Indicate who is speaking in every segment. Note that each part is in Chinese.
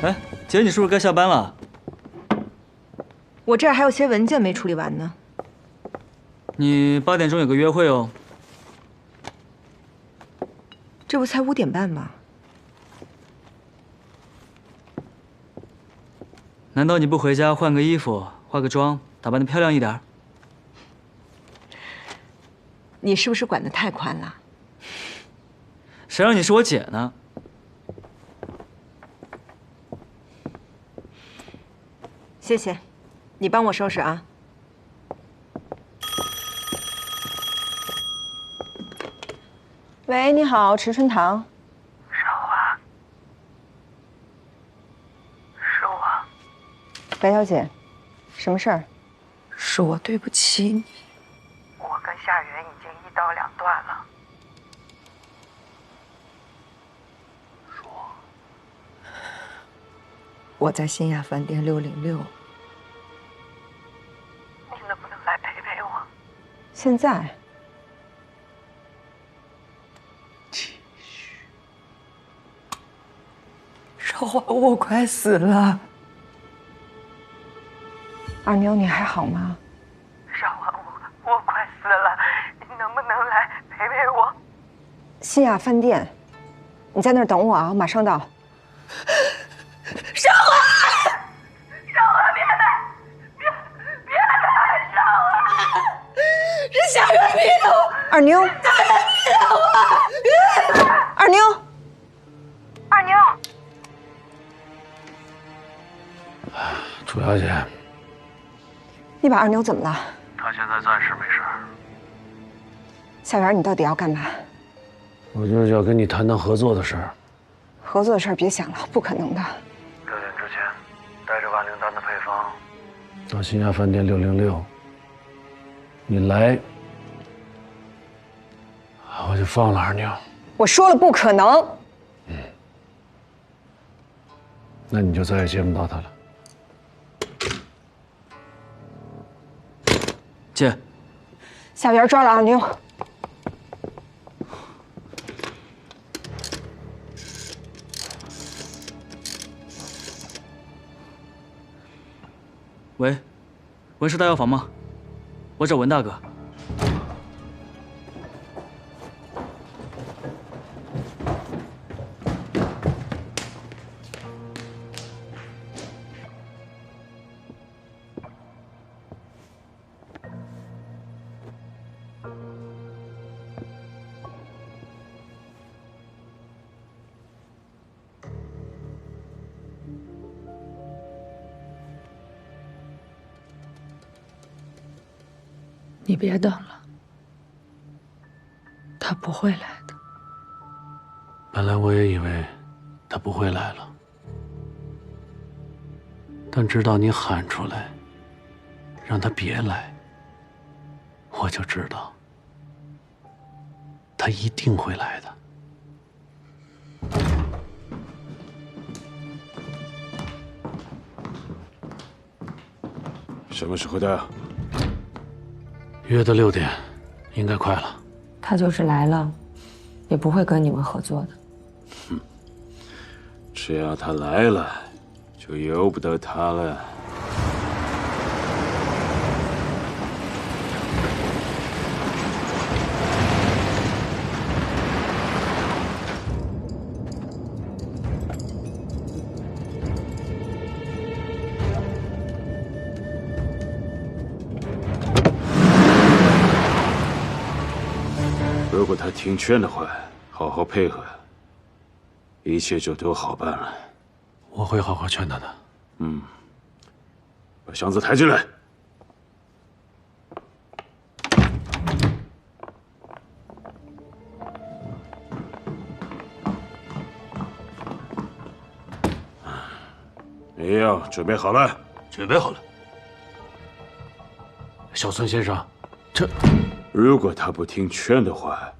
Speaker 1: 哎，姐，你是不是该下班了？
Speaker 2: 我这儿还有些文件没处理完呢。
Speaker 1: 你8点钟有个约会哦。
Speaker 2: 这不才5点半吗？
Speaker 1: 难道你不回家换个衣服、化个妆，打扮得漂亮一点？
Speaker 2: 你是不是管得太宽了？
Speaker 1: 谁让你是我姐呢？
Speaker 2: 谢谢，你帮我收拾啊。喂，你好，池春堂。
Speaker 3: 少华，是我。
Speaker 2: 白小姐，什么事儿？
Speaker 3: 是我对不起你。我跟夏元已经1刀2断了。说。我在新亚饭店606。你能不能来陪陪我？
Speaker 2: 现在？
Speaker 3: 少华，我快死了。
Speaker 2: 二妞，你还好吗？
Speaker 3: 少华，我快死了，你能不能来陪陪我？
Speaker 2: 新亚饭店，你在那儿等我啊，我马上到。
Speaker 3: 少华，少华，别来，别来，少华，是夏元逼的我。
Speaker 2: 二妞，
Speaker 3: 夏元逼的我。
Speaker 2: 二妞，
Speaker 3: 二妞。
Speaker 4: 楚小姐，
Speaker 2: 你把二妞怎么了？
Speaker 4: 她现在暂时没事儿。
Speaker 2: 夏元，你到底要干嘛？
Speaker 4: 我就是要跟你谈谈合作的事儿。
Speaker 2: 合作的事儿别想了，不可能的。
Speaker 4: 6点之前，带着万灵丹的配方到新亚饭店606。你来，我就放了二妞。
Speaker 2: 我说了不可能。
Speaker 4: 那你就再也见不到她了。
Speaker 1: 姐，
Speaker 2: 夏元抓了二妞。
Speaker 1: 喂，文氏大药房吗？我找文大哥。
Speaker 3: 你别等了，他不会来的。
Speaker 4: 本来我也以为她不会来了，但直到你喊出来，让她别来，我就知道她一定会来的。
Speaker 5: 什么时候的？
Speaker 4: 约的6点，应该快了。
Speaker 6: 他就是来了，也不会跟你们合作的。
Speaker 5: 只要他来了，就由不得他了。如果他听劝的话，好好配合，一切就都好办了。
Speaker 4: 我会好好劝他的。
Speaker 5: 把箱子抬进来。没药准备好了？
Speaker 4: 准备好了。小孙先生，这……
Speaker 5: 如果他不听劝的话，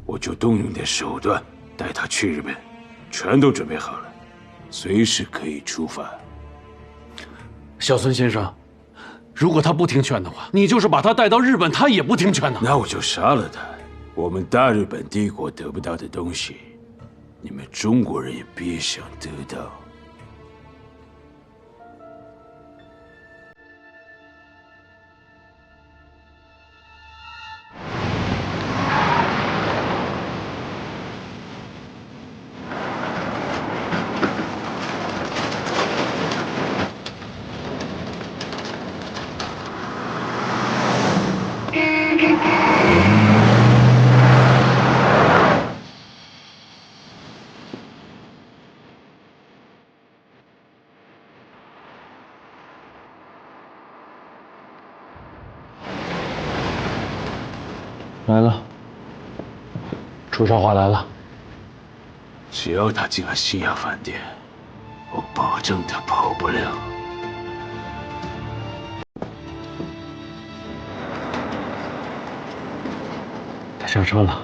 Speaker 5: 我就动用点手段带他去日本，全都准备好了，随时可以出发。
Speaker 4: 小孙先生，如果他不听劝的话，你就是把他带到日本，他也不听劝呢。
Speaker 5: 那我就杀了他。我们大日本帝国得不到的东西，你们中国人也别想得到。
Speaker 4: 来了，楚少华来了。
Speaker 5: 只要他进了新亚饭店，我保证他跑不了。
Speaker 4: 他下车了。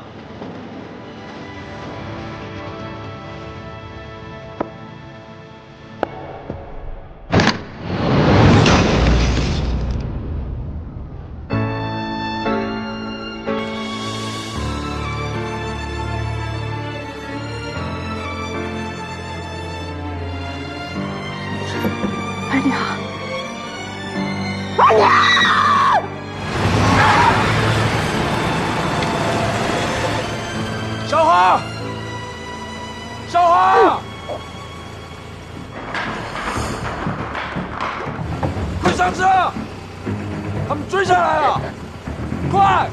Speaker 3: 儿女好，儿女好！
Speaker 5: 少华，少华，快上车！他们追上来了，快！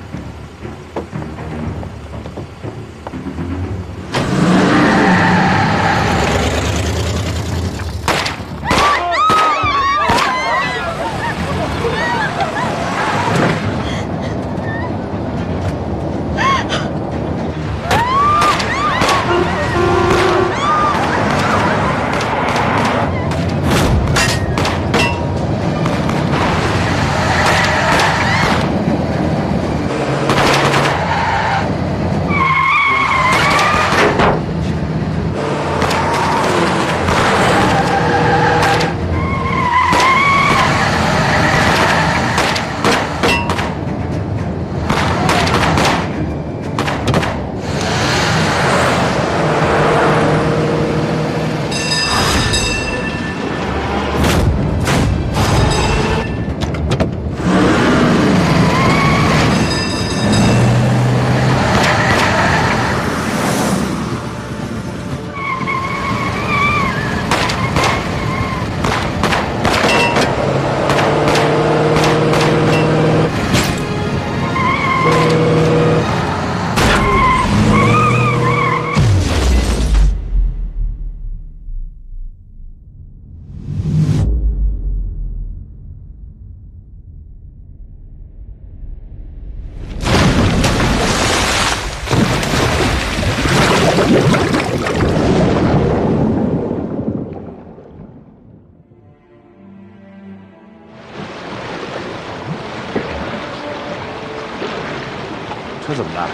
Speaker 7: 车怎么了？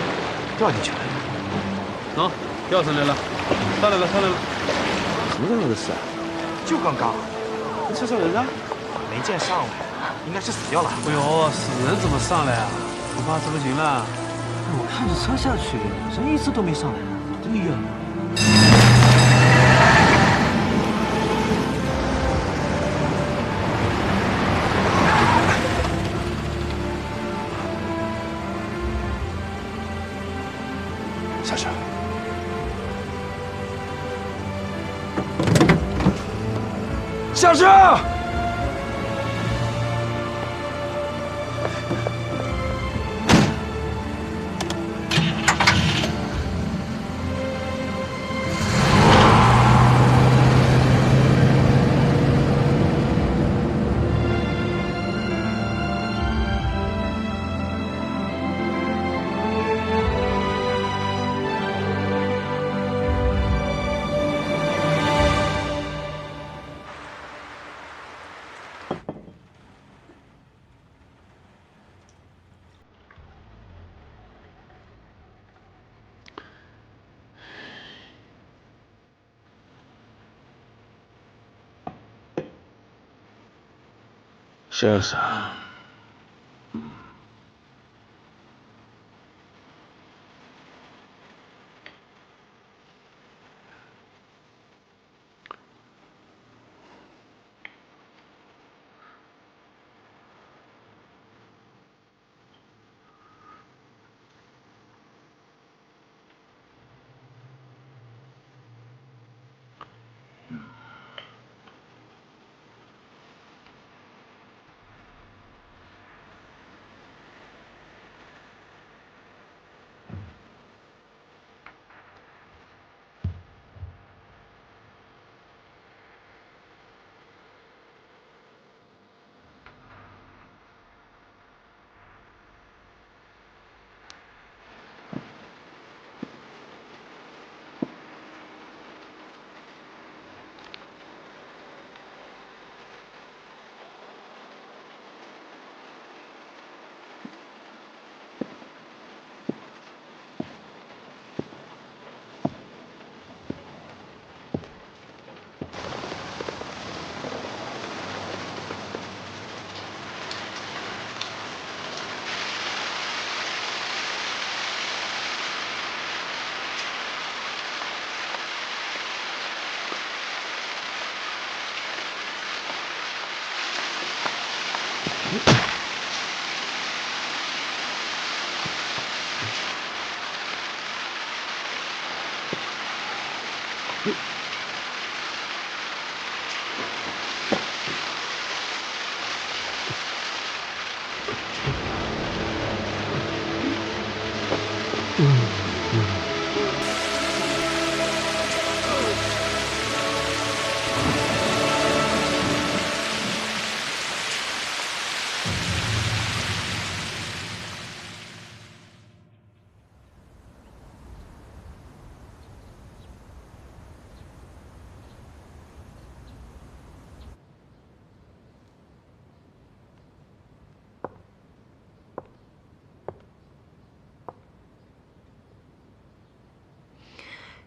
Speaker 7: 掉进去了。
Speaker 4: 喏，吊上来了，上来了，上来了。
Speaker 7: 什么时候的事啊？就刚刚。那车上人呢？没见上来，应该是死掉了。
Speaker 4: 哎呦，死人怎么上来啊？恐怕是不行了。
Speaker 7: 我看着车下去，人一次都没上来。对呀。下车。
Speaker 5: 下车！先生，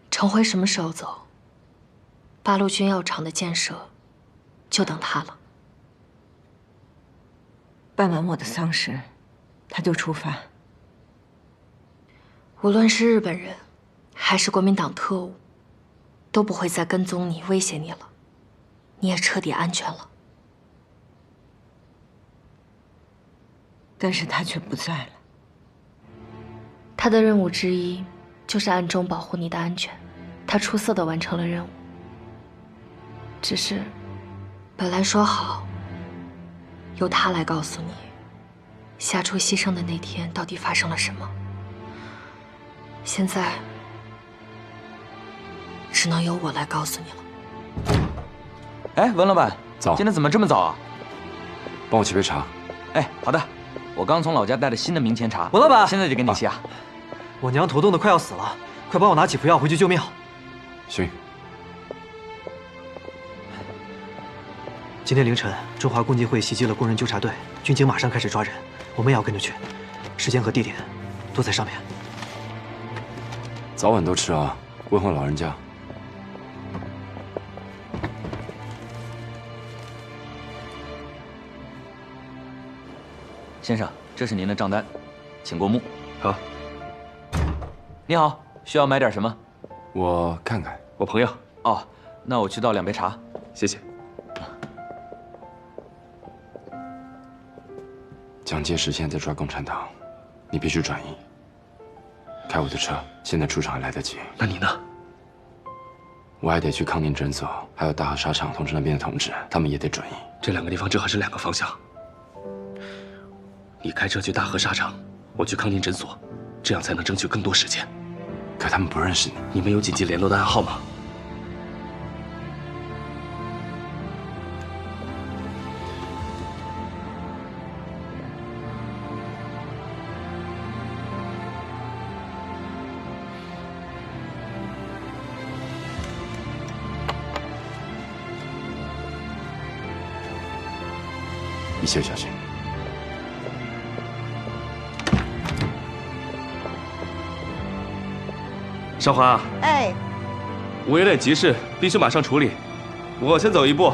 Speaker 8: 程辉什么时候走？八路军药厂的建设，就等他了。
Speaker 2: 办完我的丧事，他就出发。
Speaker 8: 无论是日本人，还是国民党特务，都不会再跟踪你、威胁你了。你也彻底安全了。
Speaker 2: 但是他却不在了。
Speaker 8: 他的任务之一，就是暗中保护你的安全。他出色地完成了任务。只是，本来说好，由他来告诉你，夏初牺牲的那天到底发生了什么。现在，只能由我来告诉你了。
Speaker 9: 哎，文老板，
Speaker 10: 早。
Speaker 9: 今天怎么这么早啊？
Speaker 10: 帮我沏杯茶。
Speaker 9: 哎，好的。我刚从老家带了新的明前茶，
Speaker 1: 文老板，
Speaker 9: 现在就给你沏啊。
Speaker 1: 我娘头冻得快要死了，快帮我拿几副药回去救命。
Speaker 10: 行。
Speaker 1: 今天凌晨，中华共济会袭击了工人纠察队，军警马上开始抓人，我们也要跟着去，时间和地点都在上面。
Speaker 10: 早晚都吃啊，问候老人家。
Speaker 9: 先生，这是您的账单，请过目。
Speaker 10: 好。
Speaker 9: 你好，需要买点什么？
Speaker 10: 我看看。
Speaker 9: 我朋友。哦，那我去倒2杯茶。
Speaker 10: 谢谢。蒋介石现在在抓共产党，你必须转移。开我的车，现在出场还来得及。
Speaker 5: 那你呢？
Speaker 10: 我还得去康宁诊所，还有大河纱厂通知那边的同志，他们也得转移。
Speaker 5: 这2个地方正好是2个方向。你开车去大河纱厂，我去康宁诊所，这样才能争取更多时间。
Speaker 10: 可他们不认识你，
Speaker 5: 你们有紧急联络的暗号吗？
Speaker 10: 一切小心。
Speaker 11: 少华，
Speaker 2: 哎，
Speaker 11: 我有点急事，必须马上处理。我先走一步，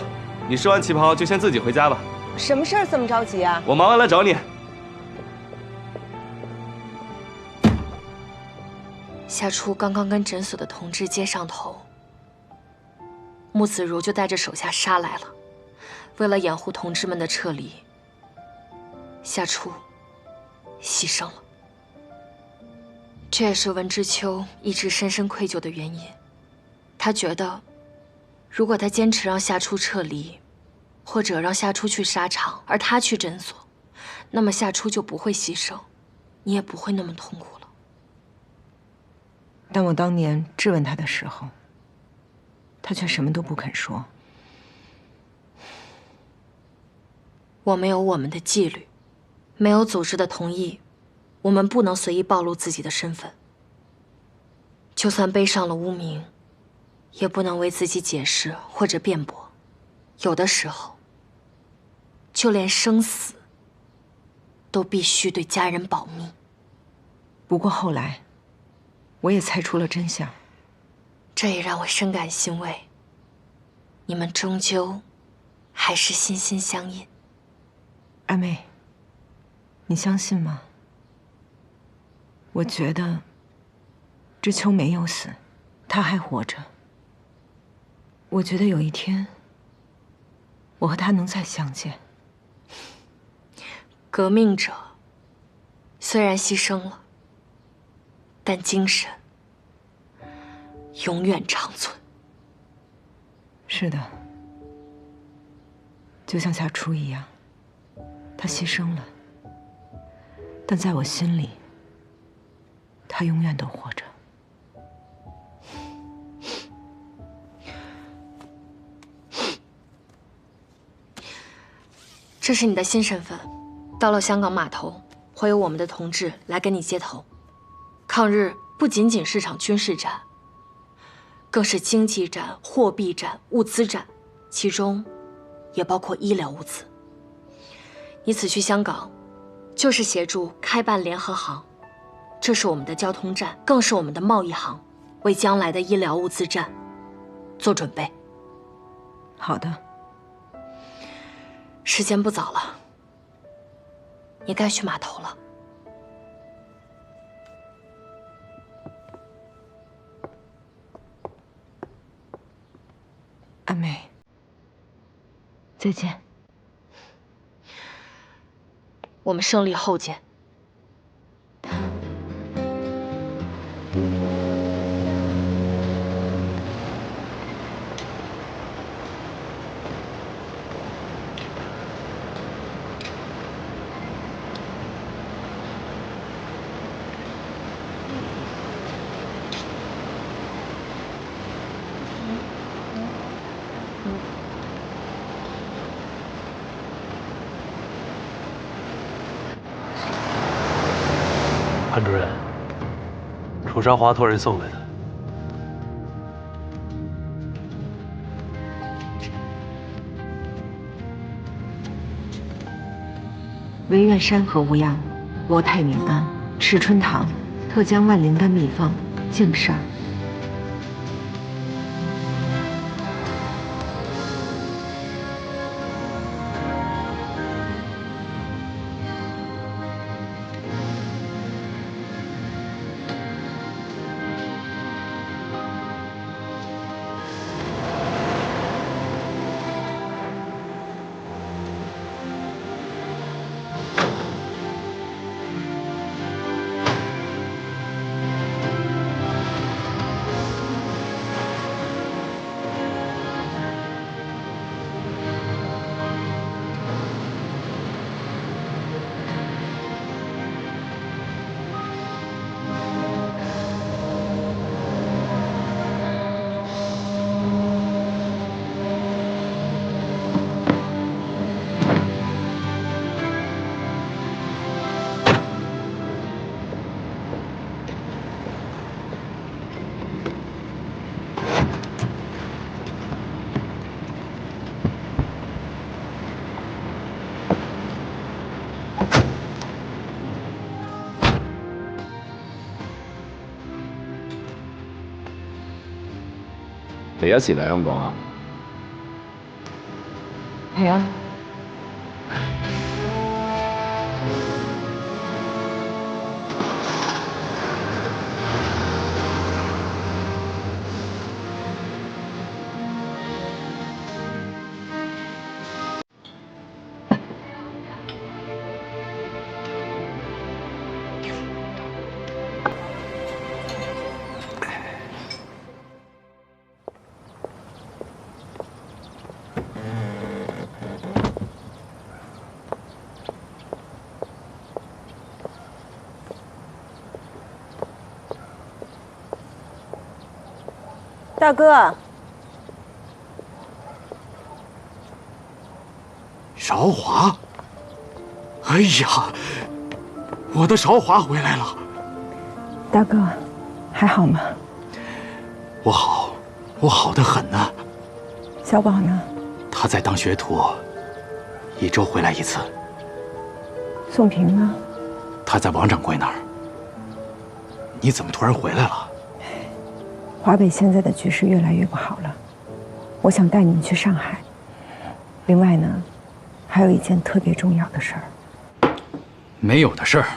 Speaker 11: 你试完旗袍就先自己回家吧。
Speaker 2: 什么事儿这么着急啊？
Speaker 11: 我忙完了找你。
Speaker 8: 夏初刚刚跟诊所的同志接上头，穆子如就带着手下杀来了。为了掩护同志们的撤离，夏初牺牲了。这也是文之秋一直深深愧疚的原因。他觉得，如果他坚持让夏初撤离，或者让夏初去沙场，而他去诊所，那么夏初就不会牺牲，你也不会那么痛苦了。
Speaker 2: 但我当年质问他的时候，他却什么都不肯说。
Speaker 8: 我们有我们的纪律，没有组织的同意，我们不能随意暴露自己的身份。就算背上了污名，也不能为自己解释或者辩驳。有的时候，就连生死都必须对家人保密。
Speaker 2: 不过后来，我也猜出了真相，
Speaker 8: 这也让我深感欣慰。你们终究还是心心相印。
Speaker 2: 阿妹，你相信吗？我觉得知秋没有死，他还活着。我觉得有一天，我和他能再相见。
Speaker 8: 革命者虽然牺牲了，但精神永远长存。
Speaker 2: 是的，就像夏初一样，他牺牲了，但在我心里，他永远都活着。
Speaker 8: 这是你的新身份，到了香港码头，会有我们的同志来跟你接头。抗日不仅仅是场军事战，更是经济战、货币战、物资战，其中也包括医疗物资。你此去香港，就是协助开办联合行，这是我们的交通站，更是我们的贸易行，为将来的医疗物资战做准备。
Speaker 2: 好的。
Speaker 8: 时间不早了，你该去码头了。
Speaker 2: 阿美，再见。
Speaker 8: 我们胜利后见。
Speaker 4: 潘主任，楚少华托人送来的。
Speaker 2: 维苑山河无恙，国泰民安。赤春堂，特将万灵丹秘方，敬上。
Speaker 10: 第一次嚟香港啊？
Speaker 6: 係啊。
Speaker 12: 大哥，
Speaker 13: 韶华，哎呀，我的韶华回来了。
Speaker 2: 大哥，还好吗？
Speaker 13: 我好，我好得很呢。
Speaker 2: 小宝呢？
Speaker 13: 他在当学徒，1周回来1次。
Speaker 2: 宋平呢？
Speaker 13: 他在王掌柜那儿。你怎么突然回来了？
Speaker 2: 华北现在的局势越来越不好了，我想带你们去上海。另外呢，还有一件特别重要的事儿。
Speaker 13: 没有的事儿。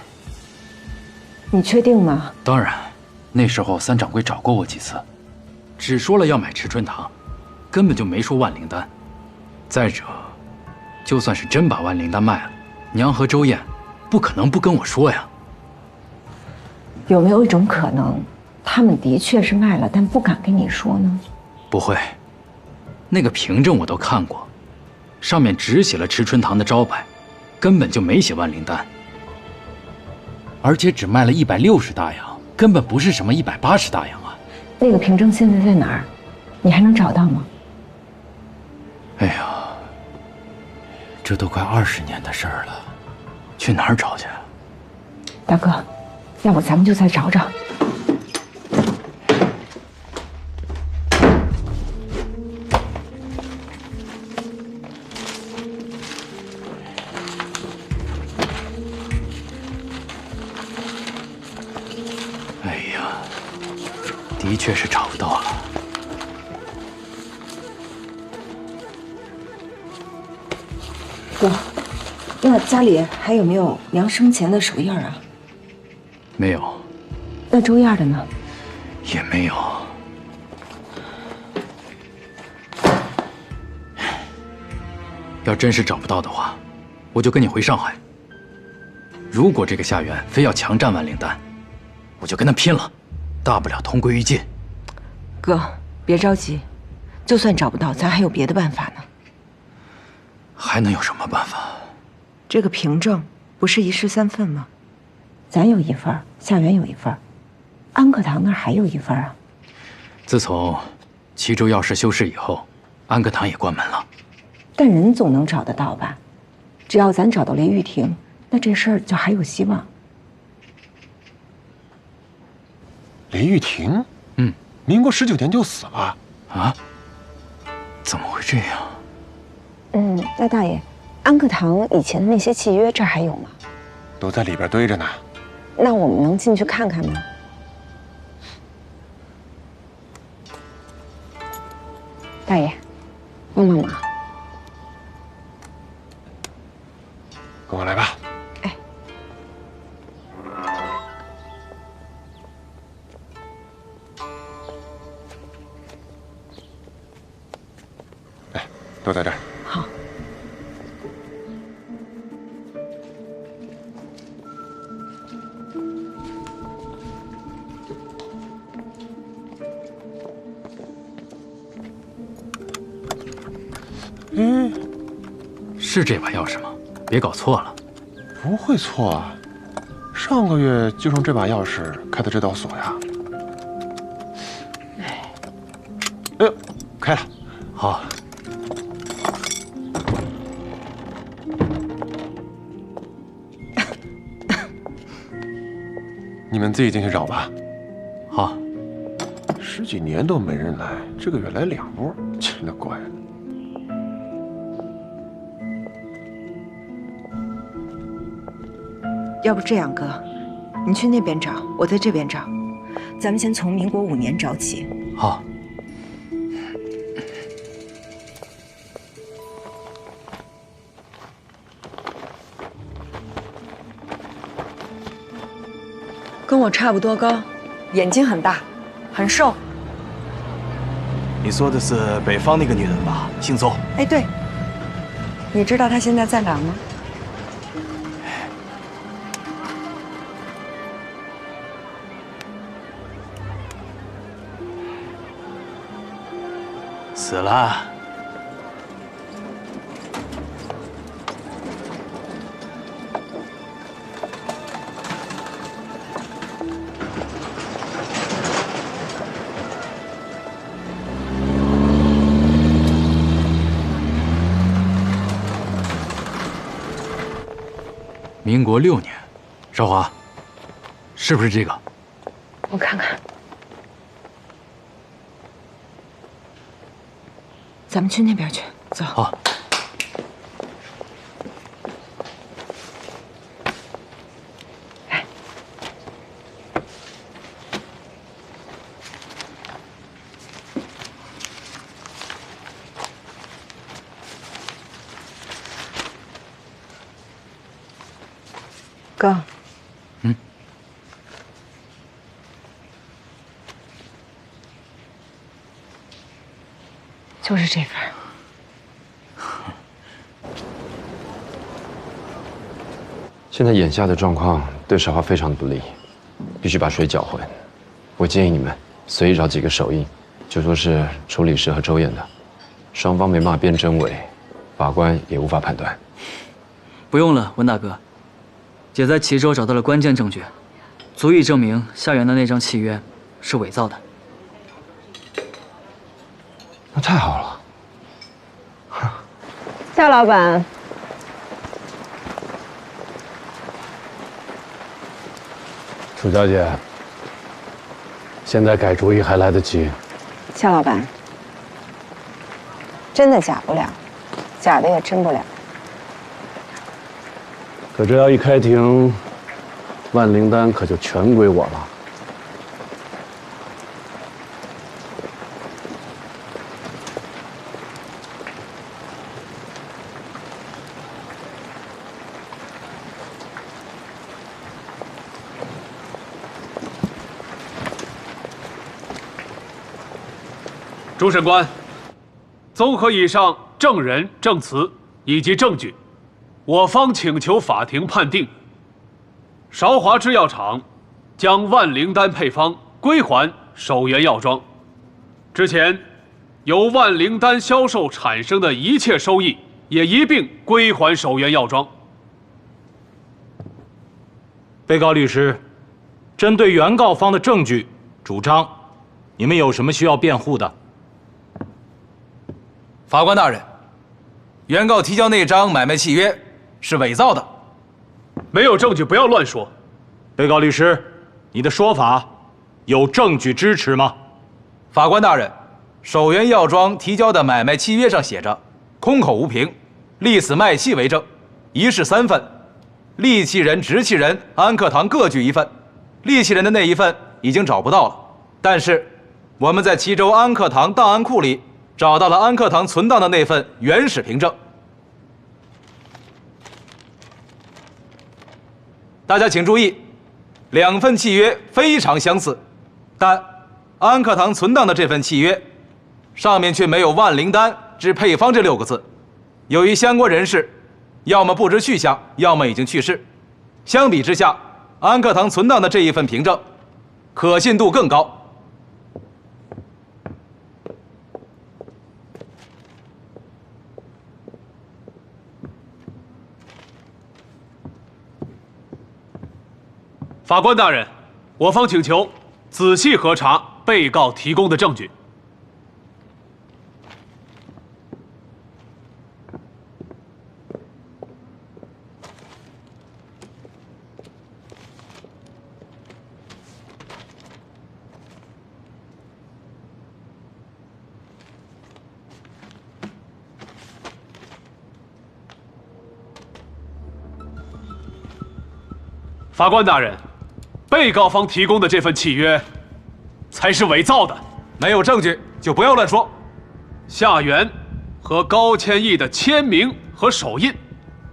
Speaker 2: 你确定吗？
Speaker 13: 当然，那时候3掌柜找过我几次，只说了要买赤春堂，根本就没说万灵丹。再者，就算是真把万灵丹卖了，娘和周燕不可能不跟我说呀。
Speaker 2: 有没有一种可能，他们的确是卖了，但不敢跟你说呢？
Speaker 13: 不会，那个凭证我都看过，上面只写了池春堂的招牌，根本就没写万灵丹，而且只卖了160大洋，根本不是什么180大洋啊。
Speaker 2: 那个凭证现在在哪儿？你还能找到吗？
Speaker 13: 哎呀，这都快20年的事儿了，去哪儿找去？
Speaker 2: 大哥，要不咱们就再找找。
Speaker 13: 哎呀，的确是找不到了。
Speaker 2: 哥，那家里还有没有娘生前的手印啊？
Speaker 13: 没有。
Speaker 2: 那周燕的呢？
Speaker 13: 也没有。要真是找不到的话，我就跟你回上海。如果这个夏元非要强占万灵丹，我就跟他拼了，大不了同归于尽。
Speaker 2: 哥，别着急，就算找不到，咱还有别的办法呢。
Speaker 13: 还能有什么办法？
Speaker 2: 这个凭证不是1式3份吗？咱有1份，夏元有1份，安克堂那儿还有1份啊。
Speaker 13: 自从齐州药师休市以后，安克堂也关门了。
Speaker 2: 但人总能找得到吧？只要咱找到雷玉婷，那这事儿就还有希望。
Speaker 12: 雷玉婷，民国19年就死了
Speaker 13: 啊？怎么会这样？
Speaker 2: 那大爷，安克堂以前的那些契约这儿还有吗？
Speaker 12: 都在里边堆着呢。
Speaker 2: 那我们能进去看看吗？大爷，帮帮忙。
Speaker 12: 跟我来吧。都在这儿。
Speaker 2: 好。
Speaker 13: 是这把钥匙吗？别搞错了。
Speaker 12: 不会错啊，上个月就用这把钥匙开的这道锁呀。哎呦，开了。
Speaker 13: 好。
Speaker 12: 你们自己进去找吧。
Speaker 13: 好。
Speaker 12: 10几年都没人来，这个月来2波，真的怪了。
Speaker 2: 要不这样，哥，你去那边找，我在这边找，咱们先从民国5年找起。
Speaker 13: 好。
Speaker 2: 跟我差不多高，眼睛很大，很瘦。
Speaker 7: 你说的是北方那个女人吧？姓周。
Speaker 2: 哎，对。你知道她现在在哪儿吗？
Speaker 7: 死了。
Speaker 13: 民国6年，少华，是不是这个？
Speaker 2: 我看看。咱们去那边去，走。
Speaker 13: 好。
Speaker 2: 来。哥。就是这份。
Speaker 10: 现在眼下的状况对少华非常的不利，必须把水搅浑。我建议你们随意找几个手印，就说是处理师和周燕的，双方没办法辨真伪，法官也无法判断。
Speaker 14: 不用了，温大哥，姐在齐州找到了关键证据，足以证明夏元的那张契约是伪造的。
Speaker 10: 那太好了。
Speaker 2: 夏老板，
Speaker 4: 楚小姐，现在改主意还来得及。
Speaker 2: 夏老板，真的假不了，假的也真不了。
Speaker 4: 可这要一开庭，万灵丹可就全归我了。
Speaker 15: 主审官，综合以上证人证词以及证据，我方请求法庭判定：韶华制药厂将万灵丹配方归还首源药庄，之前由万灵丹销售产生的一切收益也一并归还首源药庄。
Speaker 16: 被告律师，针对原告方的证据主张，你们有什么需要辩护的？
Speaker 9: 法官大人，原告提交那张买卖契约是伪造的。
Speaker 15: 没有证据，不要乱说。
Speaker 16: 被告律师，你的说法有证据支持吗？
Speaker 9: 法官大人，首源药庄提交的买卖契约上写着“空口无凭，立此卖契为证，一式3份，利器人、执器人安克堂各据1份。利器人的那一份已经找不到了，但是我们在齐州安克堂档案库里找到了安克堂存档的那份原始凭证。大家请注意，2份契约非常相似，但安克堂存档的这份契约上面却没有万灵丹之配方这6个字。由于相关人士要么不知去向，要么已经去世，相比之下，安克堂存档的这一份凭证可信度更高。
Speaker 15: 法官大人，我方请求仔细核查被告提供的证据。法官大人，被告方提供的这份契约才是伪造的。
Speaker 9: 没有证据就不要乱说。
Speaker 15: 夏元和高千亿的签名和手印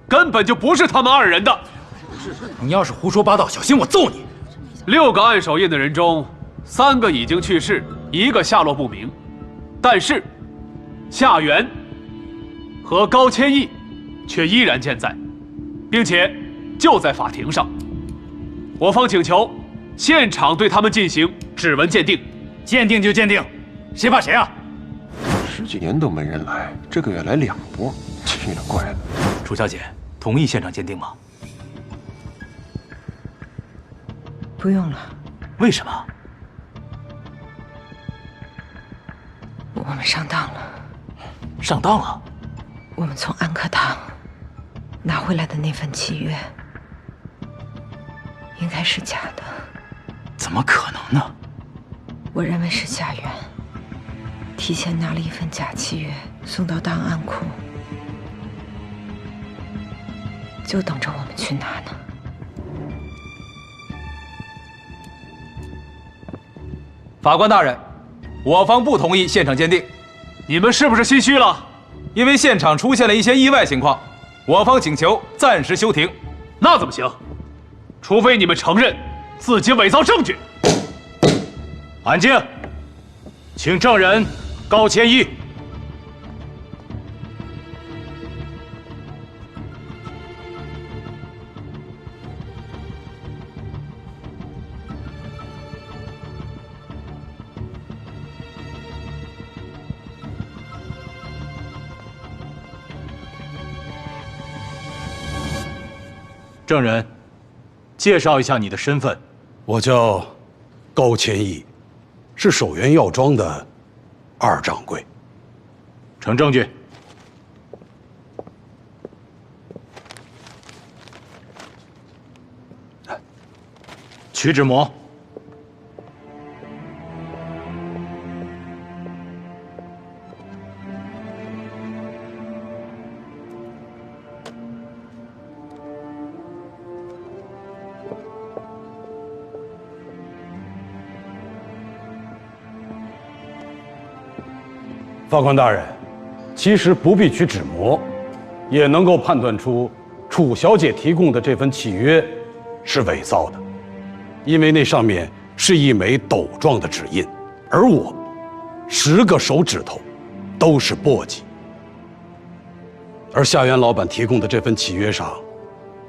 Speaker 15: 根本就不是他们2人的。
Speaker 13: 你要是胡说八道，小心我揍你
Speaker 15: ！6个按手印的人中，3个已经去世，1个下落不明，但是夏元和高千亿却依然健在，并且就在法庭上。我方请求现场对他们进行指纹鉴定。
Speaker 13: 鉴定就鉴定，谁怕谁啊
Speaker 12: ？10几年都没人来，这个月来2波，奇了怪了。
Speaker 16: 楚小姐，同意现场鉴定吗？
Speaker 2: 不用了。
Speaker 16: 为什么？
Speaker 2: 我们上当了。
Speaker 16: 上当了？
Speaker 2: 我们从安克堂拿回来的那份契约应该是假的。
Speaker 16: 怎么可能呢？
Speaker 2: 我认为是夏元提前拿了一份假契约送到档案库，就等着我们去拿呢。
Speaker 9: 法官大人，我方不同意现场鉴定。
Speaker 15: 你们是不是心虚了？
Speaker 9: 因为现场出现了一些意外情况，我方请求暂时休庭。
Speaker 15: 那怎么行？除非你们承认自己伪造证据。
Speaker 16: 安静，请证人高千亿。证人，介绍一下你的身份。
Speaker 17: 我叫高千义，是守元药庄的二掌柜。
Speaker 16: 呈证据。取指模。
Speaker 17: 法官大人，其实不必取指模，也能够判断出楚小姐提供的这份契约是伪造的，因为那上面是一枚斗状的指印，而我10个手指头都是簸箕，而夏元老板提供的这份契约上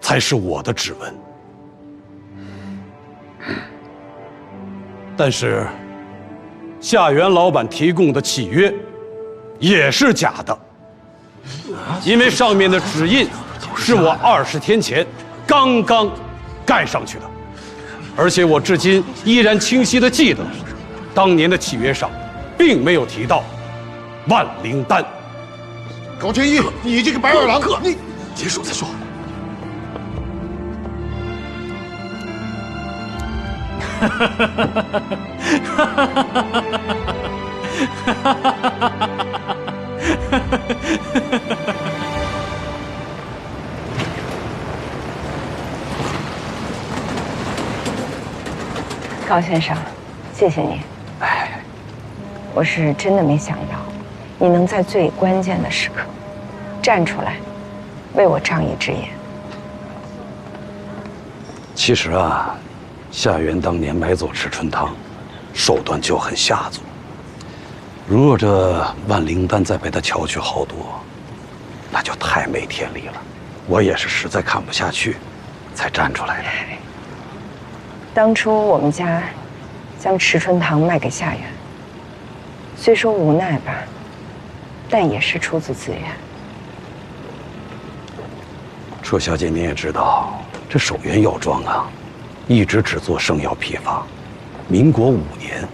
Speaker 17: 才是我的指纹。但是夏元老板提供的契约也是假的，因为上面的指印是我20天前刚刚盖上去的，而且我至今依然清晰地记得，当年的契约上并没有提到万灵丹。
Speaker 12: 高千一，你这个白二郎，你
Speaker 17: 结束再说。
Speaker 2: 高先生，谢谢你。我是真的没想到，你能在最关键的时刻站出来，为我仗义执言。
Speaker 17: 其实啊，夏元当年买走赤春堂，手段就很下作。如若这万灵丹再被他巧取豪夺，那就太没天理了。我也是实在看不下去，才站出来的。
Speaker 2: 当初我们家将赤春堂卖给夏元，虽说无奈吧，但也是出自自愿。
Speaker 17: 楚小姐，你也知道，这守元药庄啊，一直只做圣药批发。民国5年，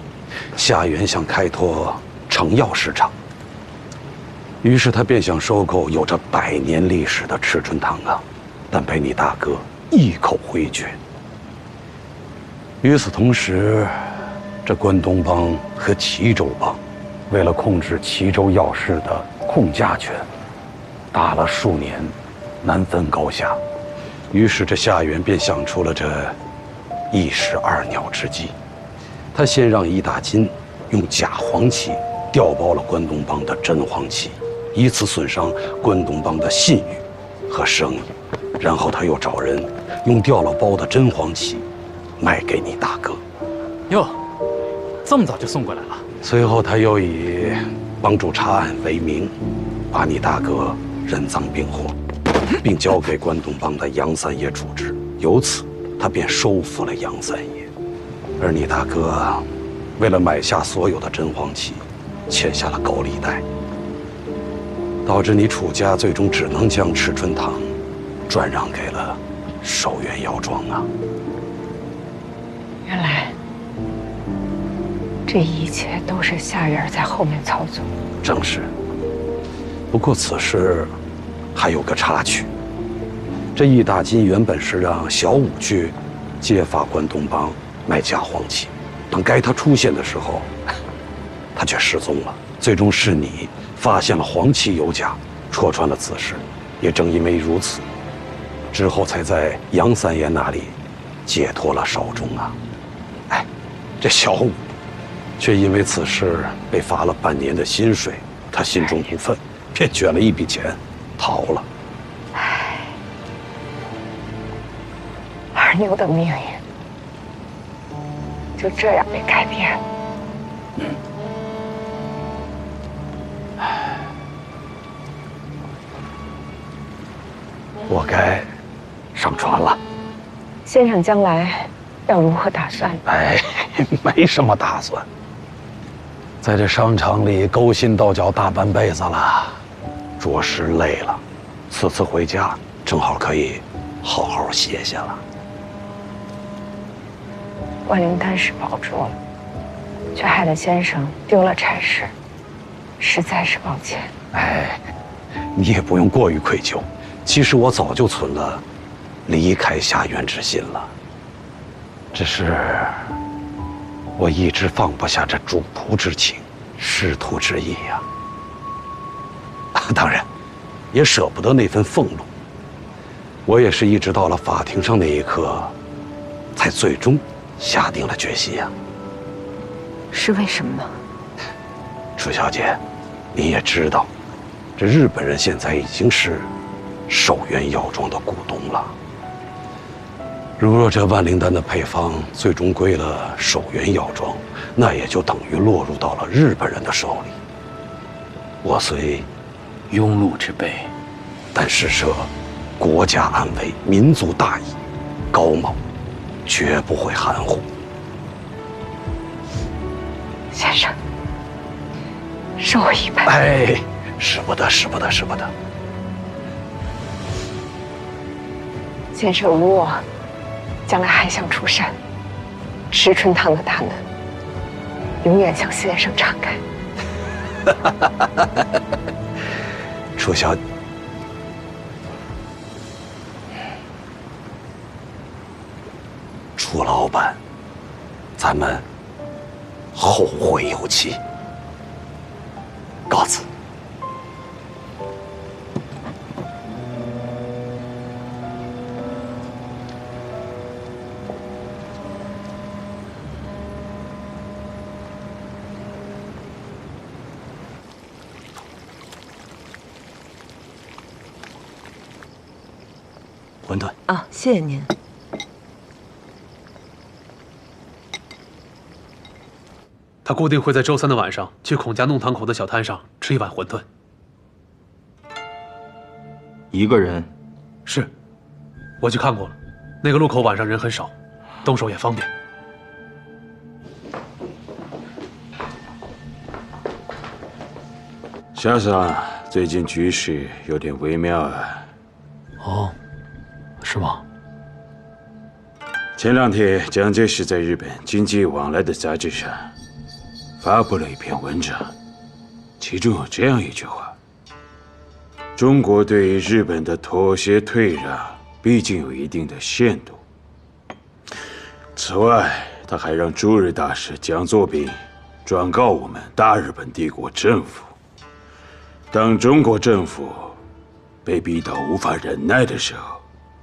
Speaker 17: 夏元想开拓成药市场，于是他便想收购有着100年历史的赤春堂啊，但被你大哥一口回绝。与此同时，这关东帮和齐州帮为了控制齐州药市的控价权，打了数年，难分高下。于是这夏元便想出了这一石二鸟之计。他先让易大金用假黄旗调包了关东帮的真黄旗，以此损伤关东帮的信誉和声誉。然后他又找人用调了包的真黄旗卖给你大哥。
Speaker 13: 哟，这么早就送过来了？
Speaker 17: 随后他又以帮助查案为名，把你大哥人赃并获，并交给关东帮的杨三爷处置。由此，他便收服了杨三爷。而你大哥为了买下所有的真黄旗，欠下了高利贷，导致你楚家最终只能将赤春堂转让给了守元药庄啊。
Speaker 2: 原来这一切都是夏元在后面操作。
Speaker 17: 正是。不过此事还有个插曲，这易大金原本是让小武去揭发关东帮卖假黄旗，当该他出现的时候，他却失踪了。最终是你发现了黄旗有假，戳穿了此事。也正因为如此，之后才在杨三爷那里解脱了少忠啊。哎，这小武却因为此事被罚了半年的薪水，他心中不忿，便卷了一笔钱逃了。
Speaker 2: 二妞的命运就这样被改变了。
Speaker 17: 我该上船了。
Speaker 2: 先生将来要如何打算？
Speaker 17: 哎，没什么打算。在这商场里勾心斗角大半辈子了，着实累了。此次回家正好可以好好歇歇了。
Speaker 2: 万灵丹是保住了，却害得先生丢了差事，实在是抱歉。
Speaker 17: 哎，你也不用过于愧疚。其实我早就存了离开夏园之心了，只是我一直放不下这主仆之情、师徒之义呀。当然，也舍不得那份俸禄。我也是一直到了法庭上那一刻，才最终下定了决心呀。
Speaker 2: 是为什么？
Speaker 17: 楚小姐，你也知道，这日本人现在已经是守元药庄的股东了。如若这万灵丹的配方最终归了守元药庄，那也就等于落入到了日本人的手里。我虽庸碌之辈，但是舍国家安危、民族大义、高某，绝不会含糊。
Speaker 2: 先生，受一拜。
Speaker 17: 哎，使不得，使不得，使不得。
Speaker 2: 先生如我将来还想出山，石春堂的大门永远向先生敞开。
Speaker 17: 楚小，楚老板，咱们后会有期。告辞。
Speaker 1: 馄饨
Speaker 6: 啊，谢谢您。
Speaker 15: 他固定会在周3的晚上去孔家弄堂口的小摊上吃一碗馄饨。
Speaker 16: 一个人？
Speaker 15: 是，我去看过了，那个路口晚上人很少，动手也方便。
Speaker 5: 夏桑，最近局势有点微妙啊。
Speaker 4: 哦，是吗？
Speaker 5: 前2天，蒋介石在日本经济往来的杂志上发布了一篇文章，其中有这样一句话：中国对日本的妥协退让，毕竟有一定的限度。此外，他还让驻日大使蒋作斌转告我们大日本帝国政府，当中国政府被逼到无法忍耐的时候，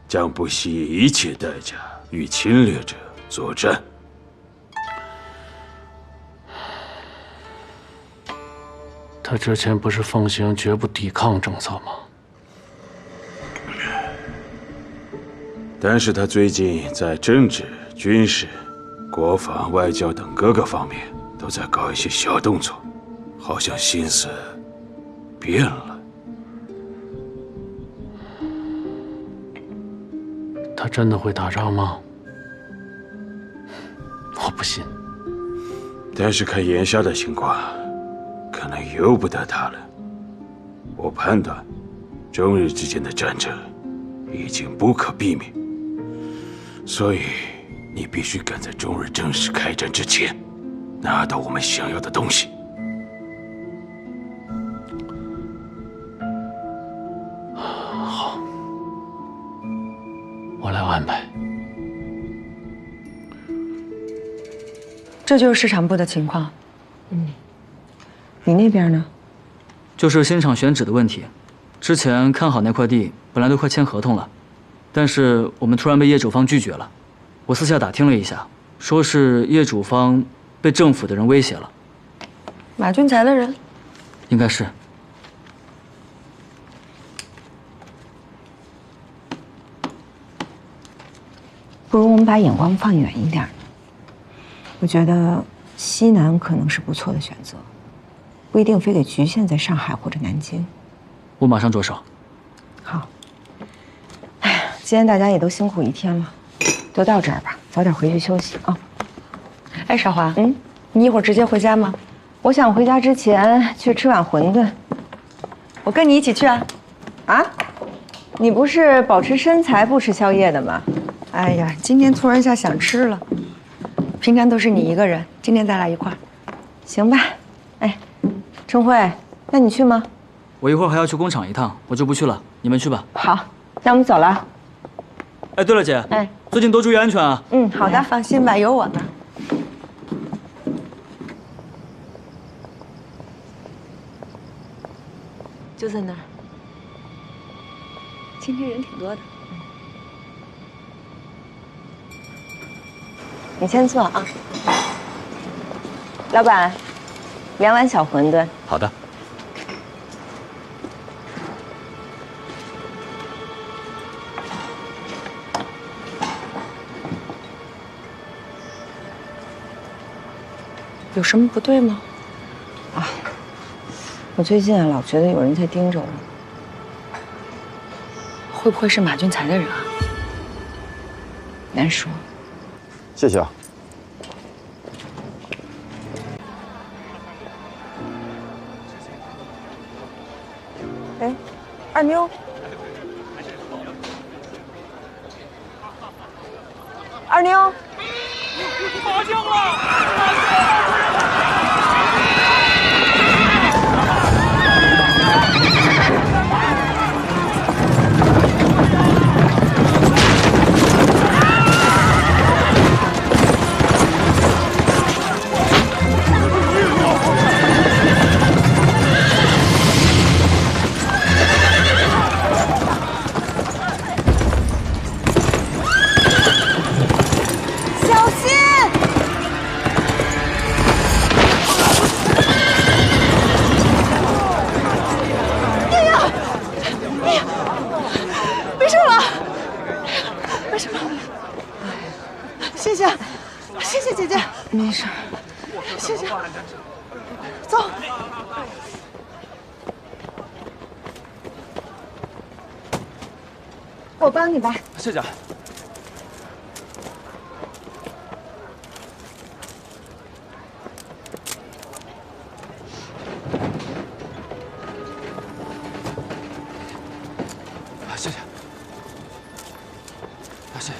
Speaker 5: 将不惜一切代价与侵略者作战。
Speaker 4: 他之前不是奉行绝不抵抗政策吗？
Speaker 5: 但是他最近在政治、军事、国防、外交等各个方面都在搞一些小动作，好像心思变了。
Speaker 4: 他真的会打仗吗？我不信。
Speaker 5: 但是看眼下的情况，可能由不得他了。我判断，中日之间的战争已经不可避免，所以你必须赶在中日正式开战之前，拿到我们想要的东西。
Speaker 4: 好，我来安排。
Speaker 6: 这就是市场部的情况。
Speaker 2: 你那边呢？
Speaker 14: 就是新厂选址的问题。之前看好那块地，本来都快签合同了，但是我们突然被业主方拒绝了。我私下打听了一下，说是业主方被政府的人威胁了。
Speaker 6: 马俊才的人？
Speaker 14: 应该是。
Speaker 2: 不如我们把眼光放远一点呢。我觉得西南可能是不错的选择，不一定非得局限在上海或者南京。
Speaker 14: 我马上着手。
Speaker 2: 好。哎呀，今天大家也都辛苦一天了，就到这儿吧，早点回去休息啊。
Speaker 6: 哎，少华，你一会儿直接回家吗？
Speaker 2: 我想回家之前去吃碗馄饨。
Speaker 6: 我跟你一起去啊。
Speaker 2: 啊？你不是保持身材不吃宵夜的吗？哎呀，今天突然一下想吃了。平常都是你一个人，今天咱俩一块儿，行吧？哎，春慧，那你去吗？
Speaker 14: 我一会儿还要去工厂一趟，我就不去了，你们去吧。
Speaker 2: 好，那我们走了。
Speaker 14: 哎，对了，姐，
Speaker 2: 哎，
Speaker 14: 最近多注意安全啊。
Speaker 2: 嗯，好的，放心吧，有我呢。就在那儿。今天人挺多的。你先坐啊。老板，2碗小馄饨。
Speaker 9: 好的。
Speaker 2: 有什么不对吗？啊，我最近啊老觉得有人在盯着我，会不会是马俊才的人啊？难说。
Speaker 10: 谢谢啊。
Speaker 2: 哎，二妞，二妞，
Speaker 3: 麻将了！
Speaker 2: 没事，
Speaker 3: 谢谢。走。
Speaker 2: 我帮你吧。
Speaker 11: 谢谢。谢谢。谢谢。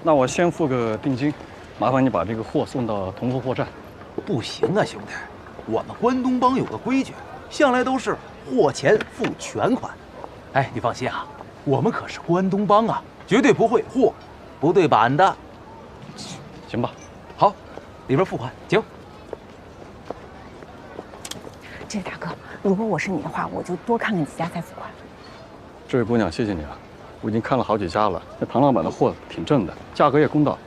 Speaker 18: 那我先付个定金，麻烦你把这个货送到同福货站。
Speaker 7: 不行啊，兄弟，我们关东帮有个规矩，向来都是货前付全款。哎，你放心啊，我们可是关东帮啊，绝对不会货不对版的。
Speaker 18: 行吧，
Speaker 7: 好，里边付款，请。
Speaker 2: 这大哥，如果我是你的话，我就多看看几家再付款。
Speaker 18: 这位姑娘，谢谢你啊。我已经看了好几家了，那唐老板的货挺正的，价格也公道。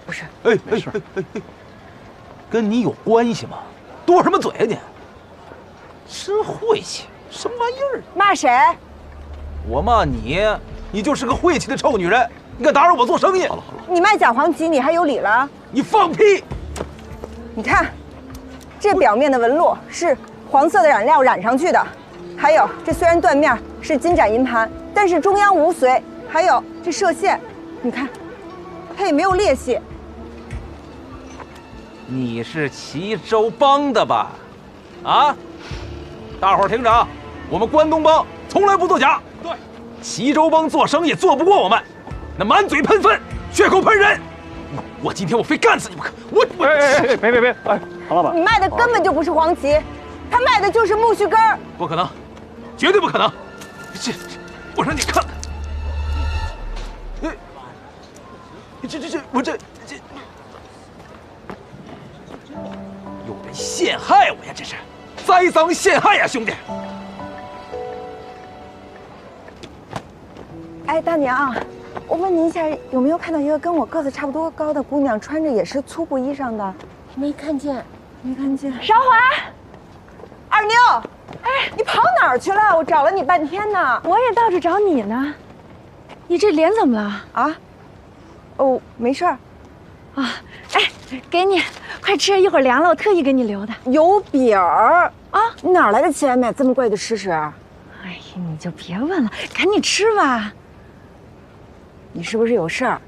Speaker 2: 不是，
Speaker 7: 没事，跟你有关系吗？多什么嘴啊你？真晦气，什么玩意儿？
Speaker 2: 骂谁？
Speaker 7: 我骂你，你就是个晦气的臭女人，你敢打扰我做生意？好了，
Speaker 2: 你卖假黄芪，你还有理了？
Speaker 7: 你放屁！
Speaker 2: 你看，这表面的纹路是黄色的染料染上去的，还有这虽然缎面是金盏银盘。但是中央无髓，还有这射线，你看，它也没有裂隙。
Speaker 7: 你是齐州帮的吧？啊！大伙儿听着啊，我们关东帮从来不作假。对，齐州帮做生意做不过我们，那满嘴喷粪，血口喷人。我今天我非干死你不可！
Speaker 18: 别！哎，唐老板，
Speaker 2: 你卖的根本就不是黄芪，他卖的就是木须根儿。
Speaker 7: 不可能，绝对不可能！这。我让你看看，我这有人陷害我呀！这是栽赃陷害呀，兄弟！
Speaker 2: 哎，大娘，我问你一下，有没有看到一个跟我个子差不多高的姑娘，穿着也是粗布衣裳的？
Speaker 3: 没看见，
Speaker 2: 没看见。
Speaker 3: 韶华，
Speaker 2: 二妞。哎，你跑哪儿去了？我找了你半天呢。
Speaker 3: 我也到处找你呢。你这脸怎么了？
Speaker 2: 啊？哦，没事儿。
Speaker 3: 啊，哎，给你，快吃，一会儿凉了，我特意给你留的。
Speaker 2: 油饼儿啊！你哪来的钱买这么贵的吃食？哎呀，你就别问了，赶紧吃吧。你是不是有事儿？